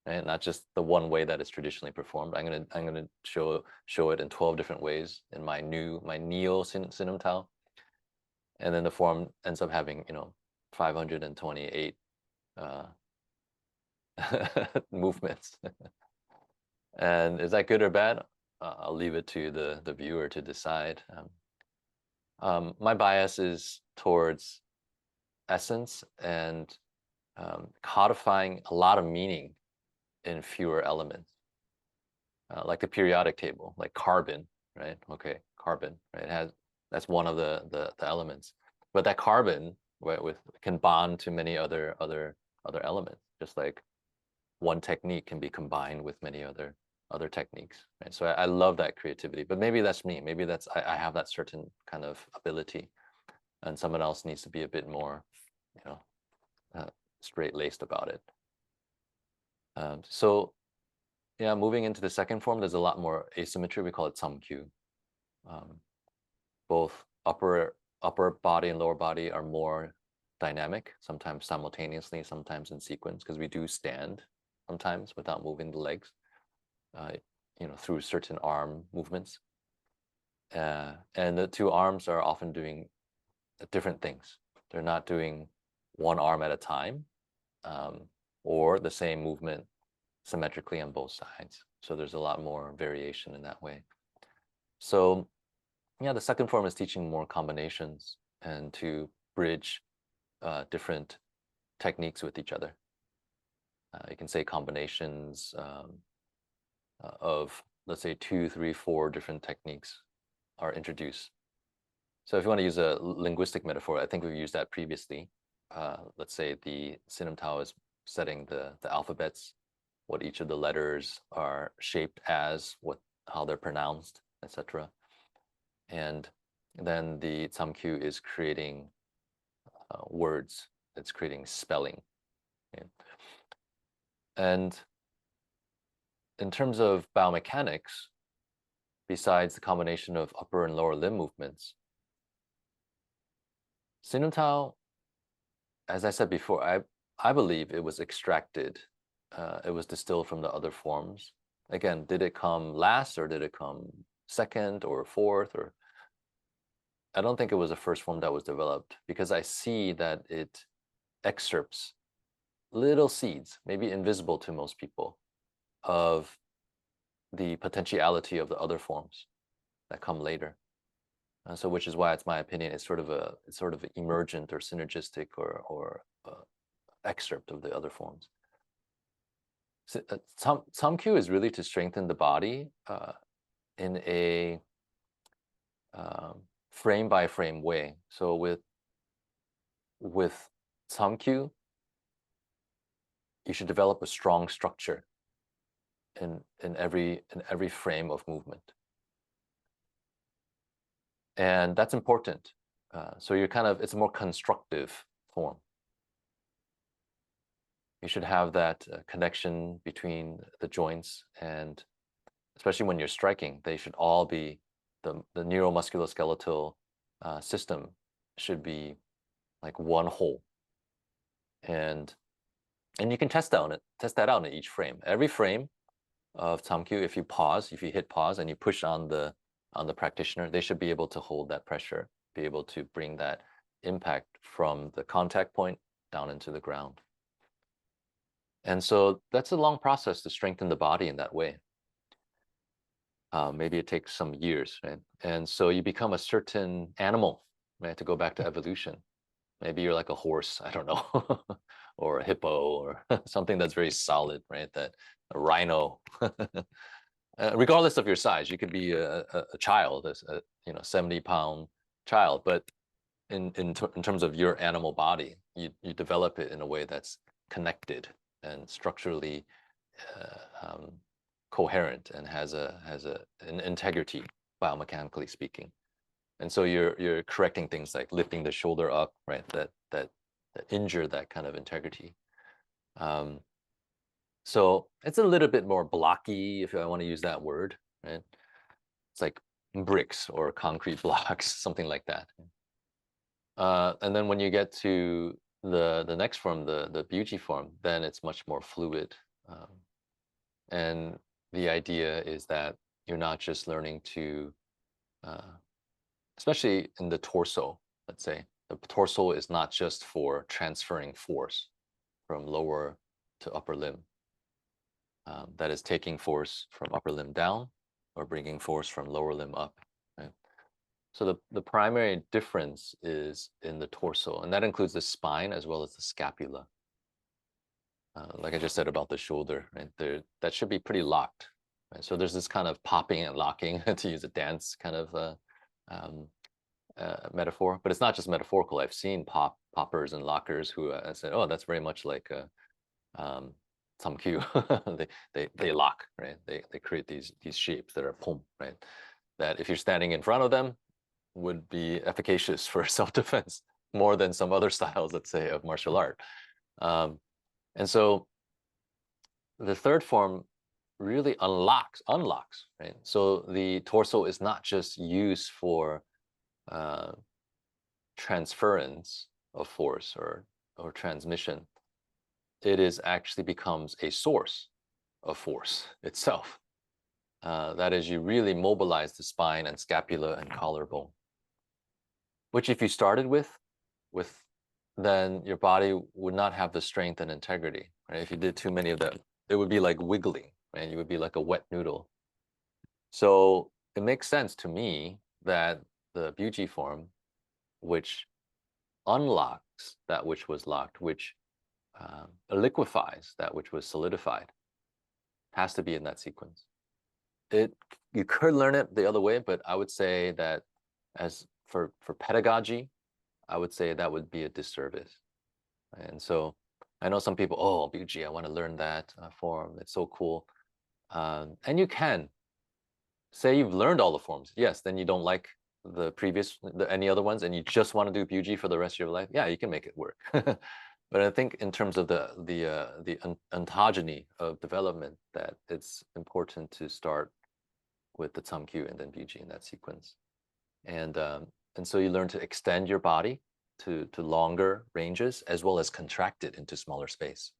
and not just the one way that is traditionally performed. I'm gonna show it in 12 different ways in my neo Sinam Tao, and then the form ends up having 528 movements. And is that good or bad? I'll leave it to the viewer to decide. My bias is towards essence and codifying a lot of meaning in fewer elements, like the periodic table, like carbon, right? Okay, carbon, right? That's one of the elements, but that carbon, right, can bond to many other elements, just like one technique can be combined with many other techniques, right? So I love that creativity, but maybe that's me. Maybe that's I have that certain kind of ability, and someone else needs to be a bit more, straight-laced about it. So yeah, moving into the second form, there's a lot more asymmetry. We call it Tsum Kiu. Both upper body and lower body are more dynamic, sometimes simultaneously, sometimes in sequence, because we do stand sometimes without moving the legs, through certain arm movements. And the two arms are often doing different things. They're not doing one arm at a time, or the same movement symmetrically on both sides. So there's a lot more variation in that way. So yeah, the second form is teaching more combinations and to bridge different techniques with each other. You can say combinations of, let's say, 2, 3, 4 different techniques are introduced. So if you want to use a linguistic metaphor, I think we've used that previously. Let's say the Sinam Tao is setting the alphabets, what each of the letters are shaped as, how they're pronounced, etc. And then the Tsum Kiu is creating words. It's creating spelling. Okay? And in terms of biomechanics, besides the combination of upper and lower limb movements, Sinam Tao, as I said before, I believe it was extracted. It was distilled from the other forms. Again, did it come last or did it come second or fourth? Or I don't think it was the first form that was developed, because I see that it excerpts little seeds, maybe invisible to most people, of the potentiality of the other forms that come later. So which is why it's my opinion, it's sort of emergent or synergistic or excerpt of the other forms. So, Tsum Kiu is really to strengthen the body in a frame by frame way. So with Tsum Kiu, you should develop a strong structure in every frame of movement. And that's important. So it's a more constructive form. You should have that connection between the joints, and especially when you're striking, they should all be, the neuromusculoskeletal system should be like one whole, and you can test that out in each frame. Every frame of Tsum Kiu, if you hit pause and you push on the practitioner, they should be able to hold that pressure, be able to bring that impact from the contact point down into the ground. And so that's a long process to strengthen the body in that way. Maybe it takes some years, right? And so you become a certain animal, right? To go back to evolution. Maybe you're like a horse, I don't know, or a hippo, or something that's very solid, right? That a rhino. Regardless of your size, you could be a child, a 70-pound child, but in terms of your animal body, you develop it in a way that's connected and structurally coherent and has an integrity, biomechanically speaking. And so you're correcting things like lifting the shoulder up, right? That injure that kind of integrity. So it's a little bit more blocky, if I want to use that word, right? It's like bricks or concrete blocks, something like that. And then when you get to the next form, the Biu Jee form, then it's much more fluid. And the idea is that you're not just learning to, especially in the torso, let's say, the torso is not just for transferring force from lower to upper limb. That is taking force from upper limb down or bringing force from lower limb up. Right? So the primary difference is in the torso, and that includes the spine as well as the scapula. Like I just said about the shoulder, right? That should be pretty locked. Right? So there's this kind of popping and locking, to use a dance kind of metaphor, but it's not just metaphorical. I've seen poppers and lockers who said, "Oh, that's very much like Tsum Kiu." they lock, right? They create these shapes that are pom, right? That if you're standing in front of them, would be efficacious for self-defense more than some other styles, let's say, of martial art. And so the third form really unlocks, right? So the torso is not just used for transference of force or transmission. It is actually becomes a source of force itself. That is, you really mobilize the spine and scapula and collarbone, which if you started with, then your body would not have the strength and integrity, right? If you did too many of them, it would be like wiggling, right? You would be like a wet noodle. So it makes sense to me that the Biu Jee form, which unlocks that which was locked, which liquefies that which was solidified, has to be in that sequence. You could learn it the other way, but I would say that as for pedagogy, I would say that would be a disservice. And so I know some people, oh, Biu Jee, I want to learn that form. It's so cool. And you can say you've learned all the forms. Yes, then you don't like the previous, any other ones, and you just want to do Biu Jee for the rest of your life. Yeah, you can make it work. But I think in terms of the ontogeny of development, that it's important to start with the Tsum Kiu and then Biu Jee in that sequence. And so you learn to extend your body to longer ranges as well as contract it into smaller space.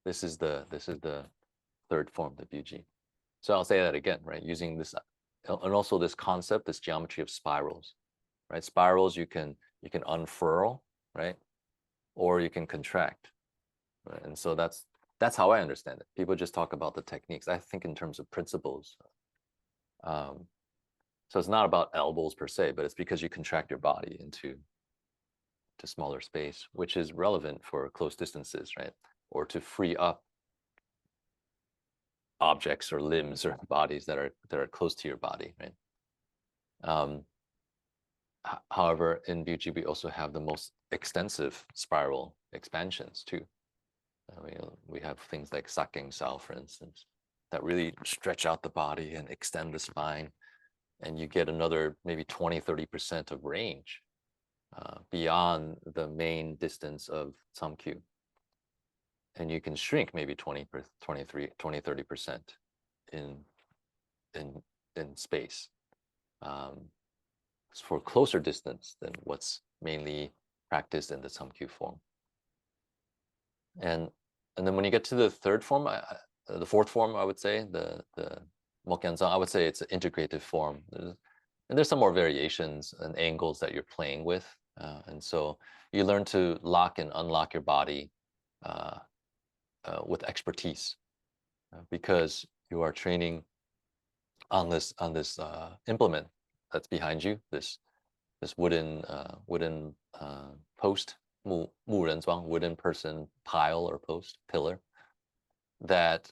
This is the third form, the Biu Jee. So I'll say that again, right? Using this, and also this concept, this geometry of spirals, right? Spirals you can unfurl, right? Or you can contract, right? And so that's how I understand it. People just talk about the techniques. I think in terms of principles. So it's not about elbows per se, but it's because you contract your body into smaller space, which is relevant for close distances, right? Or to free up objects or limbs or bodies that are close to your body, right? However, in Biu Jee, we also have the most extensive spiral expansions too. We have things like Sakeng Sao, for instance, that really stretch out the body and extend the spine, and you get another maybe 20-30% of range beyond the main distance of Tsum Kiu. And you can shrink maybe 20-30% in space. for closer distance than what's mainly practiced in the Tsum Kiu form. And then when you get to the third form, the fourth form, I would say, the Mokyanzang, I would say it's an integrative form. And there's some more variations and angles that you're playing with. And so you learn to lock and unlock your body with expertise because you are training on this implement that's behind you, this wooden post, 木人桩, wooden person pile or post, pillar, that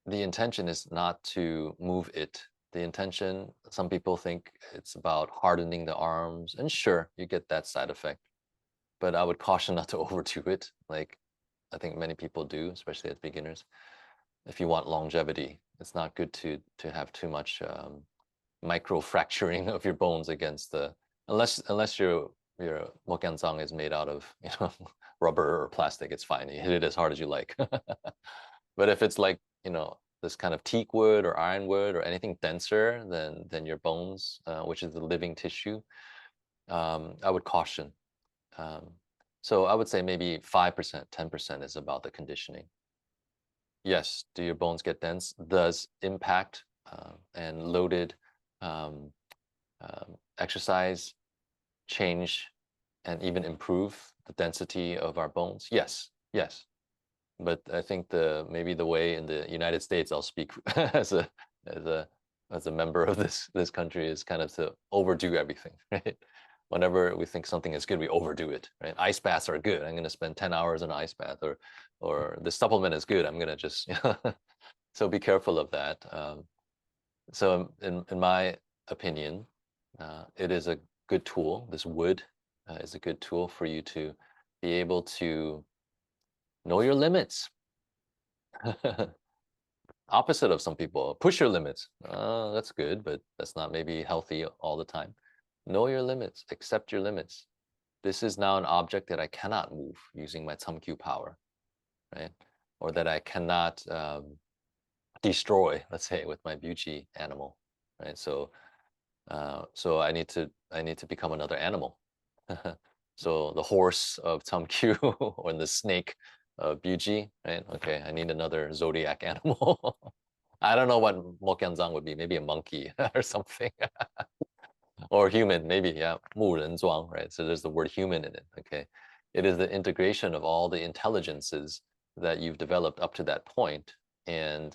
the intention is not to move it. The intention, some people think it's about hardening the arms, and sure, you get that side effect. But I would caution not to overdo it, like I think many people do, especially as beginners. If you want longevity, it's not good to have too much micro fracturing of your bones against the, unless your Mokyanzang is made out of rubber or plastic, it's fine. You hit it as hard as you like. But if it's like this kind of teak wood or ironwood or anything denser than your bones, which is the living tissue, I would caution. So I would say maybe 5%, 10% is about the conditioning. Yes, do your bones get dense? Does impact and loaded exercise change and even improve the density of our bones? Yes, yes. But I think maybe the way in the United States, I'll speak as a member of this country, is kind of to overdo everything, right? Whenever we think something is good, we overdo it, right? Ice baths are good. I'm going to spend 10 hours in an ice bath, or the supplement is good. I'm going to just so be careful of that. So in my opinion, it is a good tool. This wood is a good tool for you to be able to know your limits. Opposite of some people, push your limits. That's good, but that's not maybe healthy all the time. Know your limits, accept your limits. This is now an object that I cannot move using my Tsum Kiu power, right? Or that I cannot destroy, let's say, with my Biu Jee animal, right? So I need to become another animal. So the horse of Tsum Kiu or the snake of Biu Jee, right? Okay, I need another zodiac animal. I don't know what Mokyanzang would be, maybe a monkey or something. Or human, maybe, yeah, 木人桩, right? So there's the word human in it, okay? It is the integration of all the intelligences that you've developed up to that point, and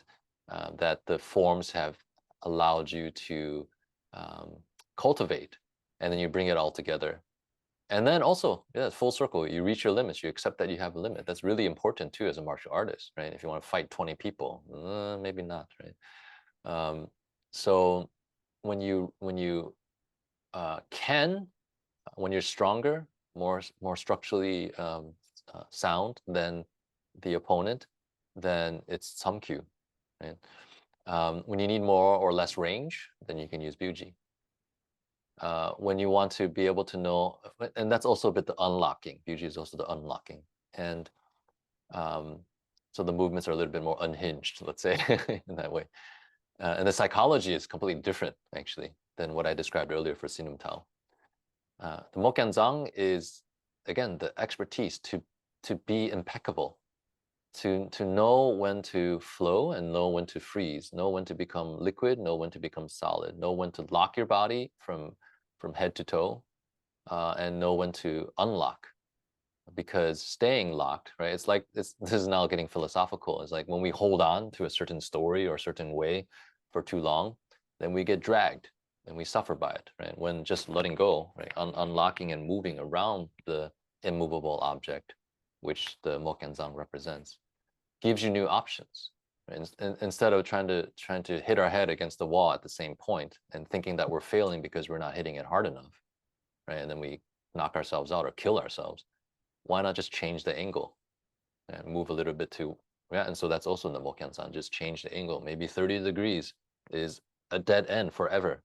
that the forms have allowed you to cultivate, and then you bring it all together. And then also, yeah, full circle, you reach your limits, you accept that you have a limit. That's really important too as a martial artist, right? If you want to fight 20 people, maybe not, right? So when you when you're stronger, more structurally sound than the opponent, then it's Tsum Kiu, right? When you need more or less range, then you can use Biu Jee. When you want to be able to know, and that's also a bit the unlocking. Biu Jee is also the unlocking, and so the movements are a little bit more unhinged, let's say, in that way. And the psychology is completely different, actually, than what I described earlier for Sinum Tao. The Mokyanzang is, again, the expertise to be impeccable, to know when to flow and know when to freeze, know when to become liquid, know when to become solid, know when to lock your body from head to toe, and know when to unlock. Because staying locked, right? It's like this is now getting philosophical. It's like when we hold on to a certain story or a certain way for too long, then we get dragged and we suffer by it, right? When just letting go, right? Unlocking and moving around the immovable object, which the Mokyanzang represents, gives you new options. Right? Instead of trying to hit our head against the wall at the same point and thinking that we're failing because we're not hitting it hard enough, right? And then we knock ourselves out or kill ourselves. Why not just change the angle and move a little bit to, yeah, and so that's also in the Mokyanzang, just change the angle. Maybe 30 degrees is a dead end forever.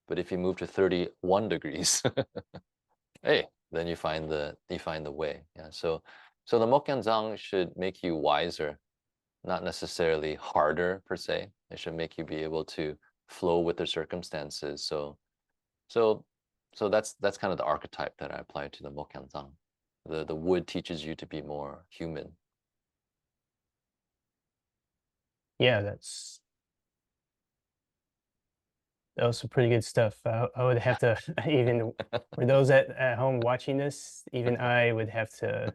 But if you move to 31 degrees, hey, then you find the way. Yeah. So the Mokyanzang should make you wiser, not necessarily harder per se. It should make you be able to flow with their circumstances. So so that's kind of the archetype that I apply to the Mokyanzang. The wood teaches you to be more human. Yeah, that was some pretty good stuff. I would have to even for those at home watching this, even I would have to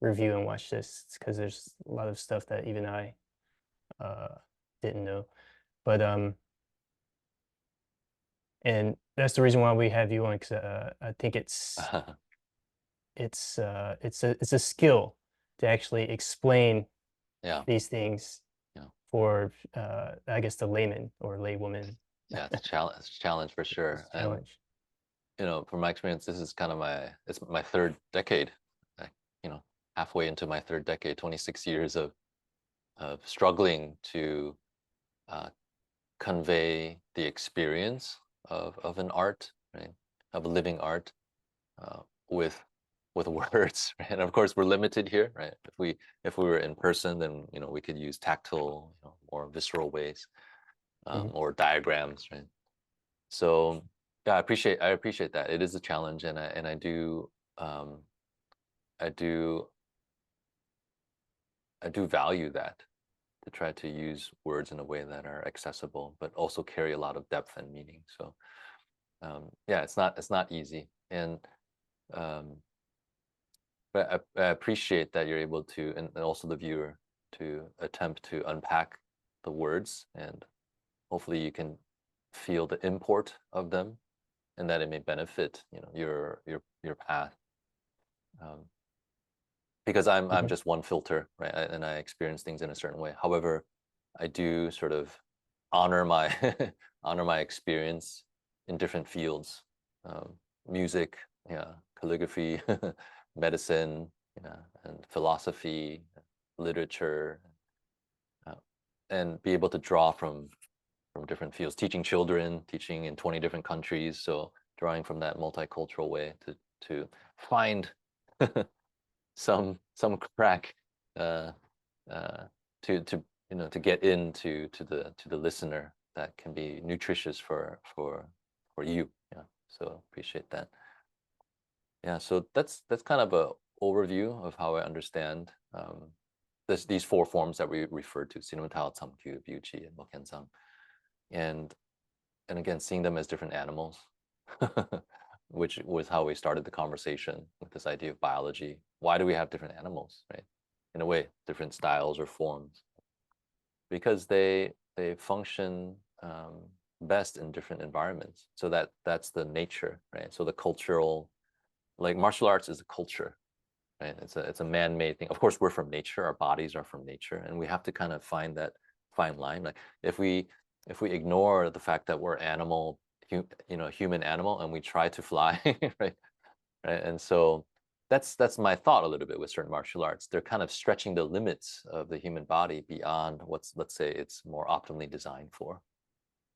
review and watch this because there's a lot of stuff that even I uh, didn't know. But and that's the reason why we have you on because I think it's a skill to actually explain Yeah, these things yeah, for I guess the layman or laywoman. yeah. It's a challenge for It's sure. a And challenge. from my experience, this is kind of it's my third decade. I, you know, halfway into my third decade, 26 years of struggling to uh, convey the experience of an art, right? Of a living art uh, with words, right? And of course, we're limited here, right? If we were in person, then we could use tactile, more visceral ways, Mhm. or diagrams, right? So yeah, I appreciate that. It is a challenge, and I do um, I do I do value that, to try to use words in a way that are accessible, but also carry a lot of depth and meaning. So yeah, it's not easy, and um, but I appreciate that you're able to, and also the viewer, to attempt to unpack the words, and hopefully you can feel the import of them, and that it may benefit your path. Um, because I'm Mhm. just one filter, right? And I experience things in a certain way. However, I do sort of honor my honor my experience in different fields, um, music, yeah, calligraphy, medicine, yeah, and philosophy, literature, uh, and be able to draw from different fields. Teaching children, teaching in 20 different countries, so drawing from that multicultural way to find some crack, uh, uh, to get into to the listener, that can be nutritious for you. Yeah, so appreciate that. Yeah, so that's kind of a overview of how I understand these four forms that we referred to: Sinomtao, Tsum Kiu, Biu Jee, and Mokensang. And again, seeing them as different animals, which was how we started the conversation with this idea of biology. Why do we have different animals, right? In a way, different styles or forms, because they function best in different environments. So that's the nature, right? So the cultural, like martial arts is a culture, right? It's a man-made thing. Of course, we're from nature. Our bodies are from nature, and we have to kind of find that fine line. Like if we ignore the fact that we're human animal, and we try to fly, right, right, and so that's my thought a little bit with certain martial arts. They're kind of stretching the limits of the human body beyond what's, let's say, it's more optimally designed for,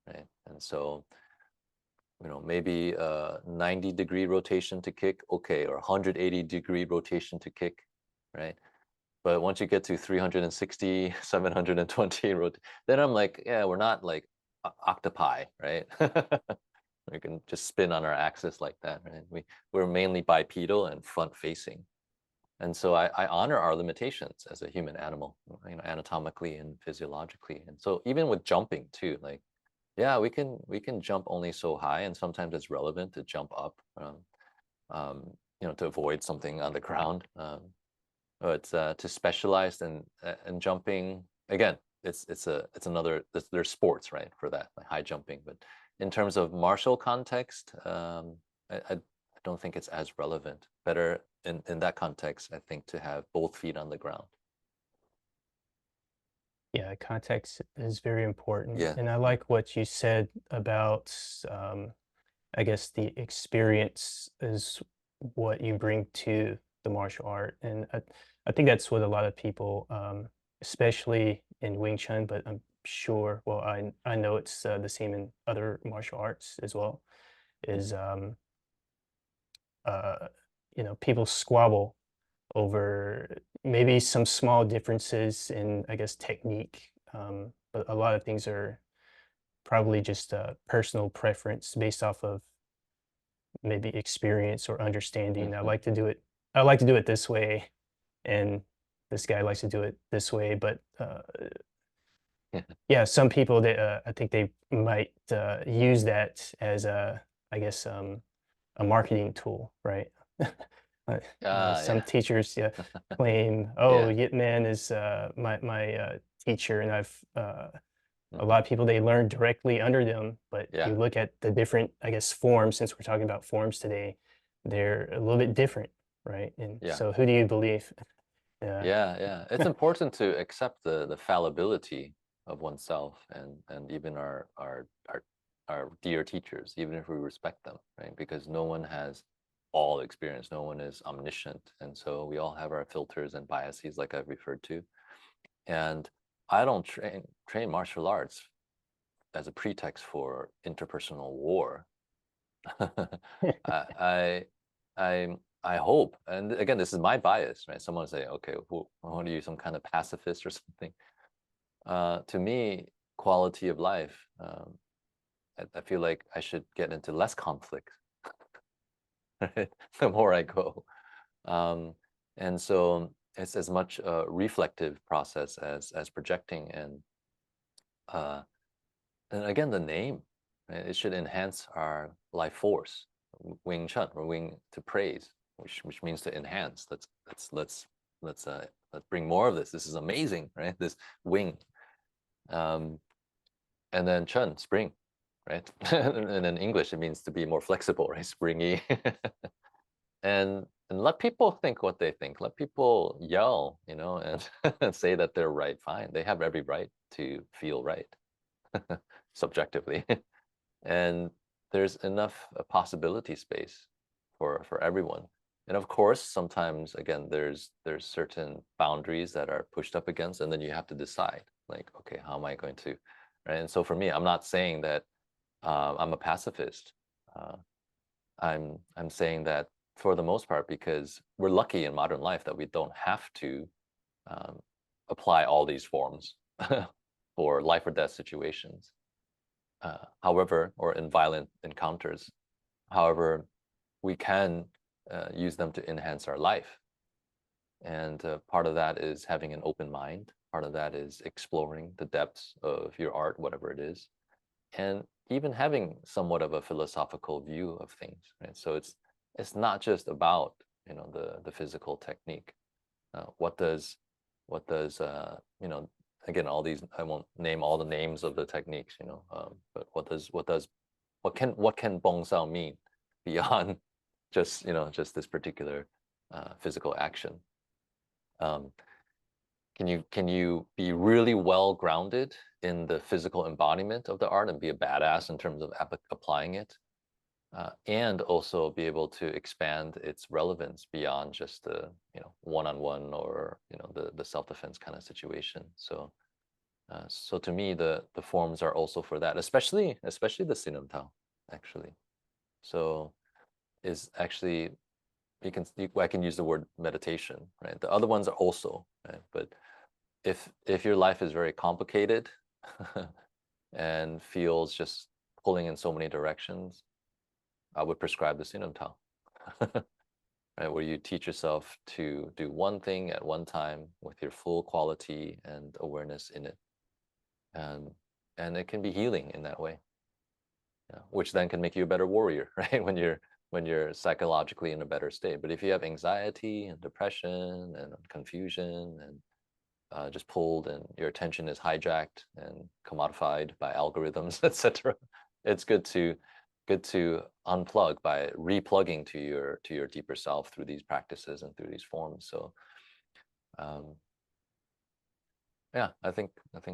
right? And so maybe a 90-degree rotation to kick, okay, or 180-degree rotation to kick, right? But once you get to 360, 720 then I'm like, yeah, we're not like octopi, right? We can just spin on our axis like that, right? We're mainly bipedal and front facing. And so I honor our limitations as a human animal, anatomically and physiologically. And so even with jumping too, like, yeah, we can jump only so high, and sometimes it's relevant to jump up, to avoid something on the ground. But to specialize in jumping, again, it's another, there's sports, right, for that, like high jumping. But in terms of martial context, I don't think it's as relevant. Better in that context, I think, to have both feet on the ground. Yeah, context is very important. Yeah, And I yeah, like what you said about, I guess, the experience is what you bring to the martial art. And I think that's what a lot of people, especially in Wing Chun, but I'm sure, well, I know it's the same in other martial arts as well, is, mhm, uh, people squabble over maybe some small differences in, I guess, technique. But a lot of things are probably just personal preference based off of maybe experience or understanding. Mhm. I like to do it this way, and this guy likes to do it this way. But yeah, some people that I think they might use that as I guess, a marketing tool, right? Some Yeah. teachers claim, "Oh, Yeah. Yip Man is my teacher," and a Mhm. lot of people they learn directly under them. But Yeah. you look at the different, I guess, forms. Since we're talking about forms today, they're a little bit different, right? And Yeah. so, who do you believe? Yeah. Yeah. It's important to accept the fallibility of oneself and even our dear teachers, even if we respect them, right? Because no one has all experience, no one is omniscient, and so we all have our filters and biases, like I've referred to. And I don't train martial arts as a pretext for interpersonal war. I I hope, and again, this is my bias, right? Someone say, okay, what are you, some kind of pacifist or something? To me, quality of life. I feel like I should get into less conflict, right? The more I go, um, and so it's as much a reflective process as projecting, uh, and again, the name, right? It should enhance our life force. Wing Chun, or Wing to praise, which means to enhance. Let's bring more of this. This is amazing, right? This Wing, um, and then Chun, spring, right? And in English, it means to be more flexible, right? Springy, and let people think what they think. Let people yell, and and say that they're right. Fine, they have every right to feel right, subjectively. And there's enough possibility space for everyone. And of course, sometimes again, there's certain boundaries that are pushed up against, and then you have to decide, like, okay, how am I going to, right? And so for me, I'm not saying that I'm a pacifist. Uh, I'm saying that for the most part, because we're lucky in modern life that we don't have to um, apply all these forms for life or death situations. However, or in violent encounters. However, we can use them to enhance our life. And part of that is having an open mind. Part of that is exploring the depths of your art, whatever it is, and even having somewhat of a philosophical view of things. Right? So it's not just about the physical technique. What does again, all these, I won't name all the names of the techniques, but what can bong sao mean beyond just this particular physical action? um, can you be really well grounded in the physical embodiment of the art and be a badass in terms of applying it, and also be able to expand its relevance beyond just the one-on-one, or the self-defense kind of situation. So to me, the forms are also for that, especially the Sinam Tao, actually. So is actually, I can use the word meditation, right? The other ones are also, right? But if your life is very complicated and feels just pulling in so many directions, I would prescribe the Sinam Tao, right? Where you teach yourself to do one thing at one time with your full quality and awareness in it, and and it can be healing in that way, which then can make you a better warrior, right? When you're psychologically in a better state. But if you have anxiety and depression and confusion and just pulled, and your attention is hijacked and commodified by algorithms, etc., it's good to unplug by replugging to your deeper self through these practices and through these forms. So um, yeah, I think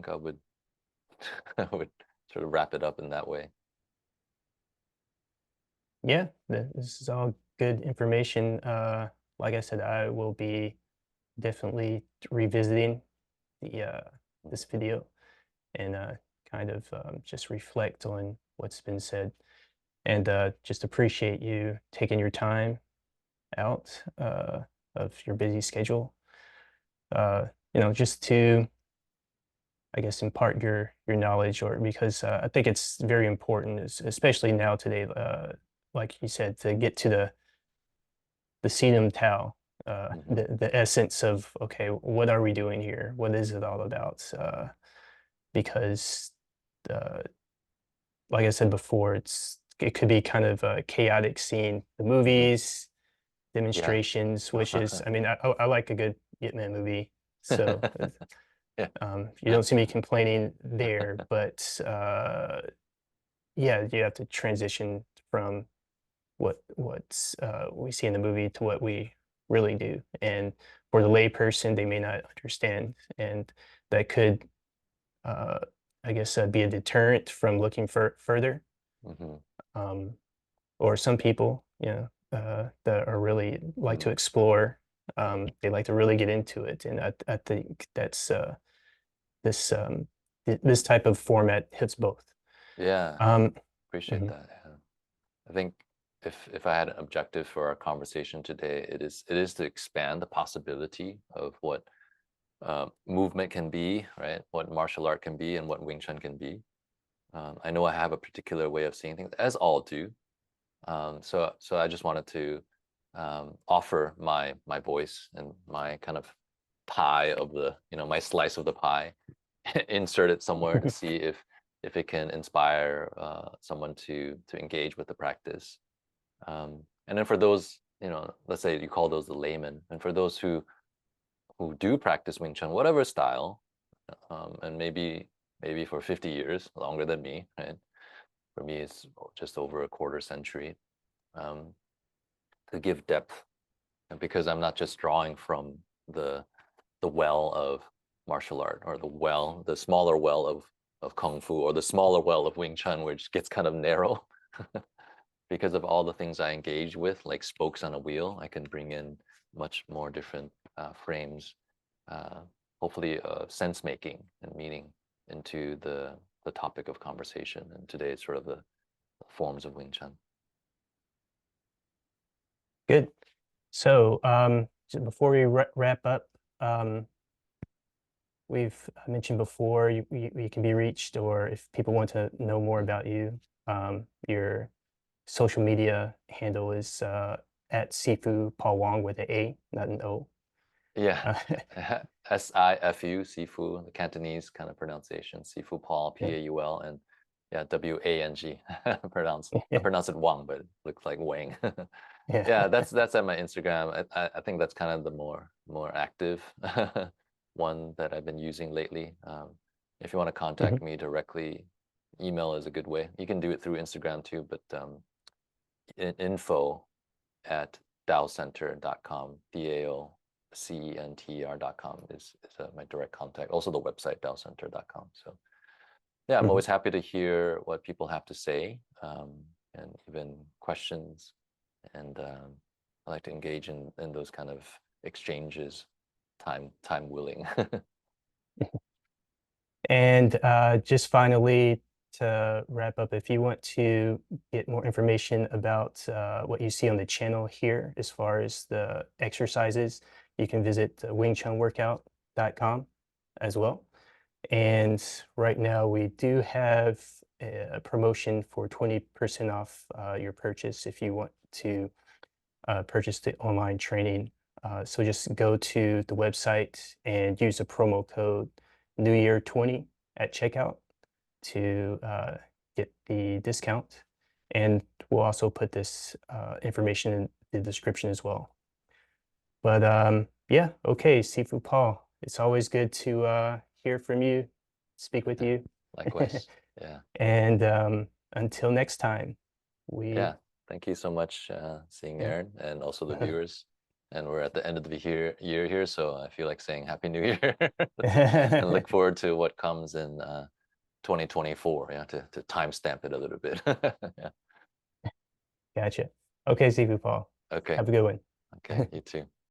I would I would sort of wrap it up in that way. Yeah, this is all good information. Like I said, I will be definitely revisiting the this video and kind of just reflect on what's been said, and just appreciate you taking your time out of your busy schedule. Uh, just to I guess impart your knowledge, or because I think it's very important, especially now today, like you said, to get to the Sinum Tao, Hmm. the essence of, okay, what are we doing here? What is it all about? Because uh, like I said before, it could be kind of a chaotic scene. The Hmm. movies, Yeah. demonstrations, which is, I mean, I like a good Ip Man movie, so Yeah. you don't see me complaining there. But yeah, you have to transition from what we see in the movie to what we really do. And for the layperson, they may not understand, and that could, uh, I guess, be a deterrent from looking further. Hmm. Um, or some people, that are really like to Hmm. explore. They like to really get into it, and I think that's this this type of format hits both. Yeah. Um, Appreciate mhm. that. Yeah. I think if I had an objective for our conversation today, it is to expand the possibility of what movement can be, right? What martial art can be, and what Wing Chun can be. I know I have a particular way of seeing things, as all do. So I just wanted to offer my voice and my kind of pie of the, my slice of the pie, insert it somewhere to see if it can inspire someone to engage with the practice. And then for those, let's say you call those the laymen, and for those who do practice Wing Chun, whatever style, and maybe for 50 years, longer than me, right? For me, it's just over a quarter century. Um, to give depth, and because I'm not just drawing from the the well of martial art, or the smaller well of kung fu, or the smaller well of Wing Chun, which gets kind of narrow. Because of all the things I engage with, like spokes on a wheel, I can bring in much more different frames, uh, hopefully sense making and meaning into the topic of conversation. And today it's sort of the forms of Wing Chun. Good. So, so before we wrap up, um, we've mentioned before you can be reached, or if people want to know more Mhm. about you, your social media handle is at Sifu Paul Wang with an A, not an O. Yeah, Uh, Sifu, Sifu, the Cantonese kind of pronunciation, Sifu Paul, yeah, Paul, and yeah, Wang. I yeah, pronounce it Wang, but it looks like Wang. yeah. Yeah, that's at my Instagram. I think that's kind of the more active one that I've been using lately. If you want to contact Mhm. me directly, email is a good way. You can do it through Instagram too, but info at daocenter.com, DAOCENTER.com is my direct contact. Also the website daocenter.com. So yeah, I'm Mhm. always happy to hear what people have to say, and even questions. And I like to engage in those kind of exchanges, time willing. And just finally, to wrap up, if you want to get more information about what you see on the channel here, as far as the exercises, you can visit WingChunWorkout.com as well. And right now, we do have a promotion for 20% off your purchase if you want to purchase the online training. So just go to the website and use the promo code New Year 20 at checkout to get the discount. And we'll also put this information in the description as well. But yeah, okay, Sifu Paul, it's always good to hear from you, speak with you. Likewise. Yeah. And until next time, we, Yeah. Thank you so much, seeing yeah. Aaron, and also the viewers. And we're at the end of the year here, so I feel like saying Happy New Year and look forward to what comes in 2024. Yeah, to timestamp it a little bit. Yeah. Gotcha. Okay, Sifu Paul. Okay. Have a good one. Okay. You too.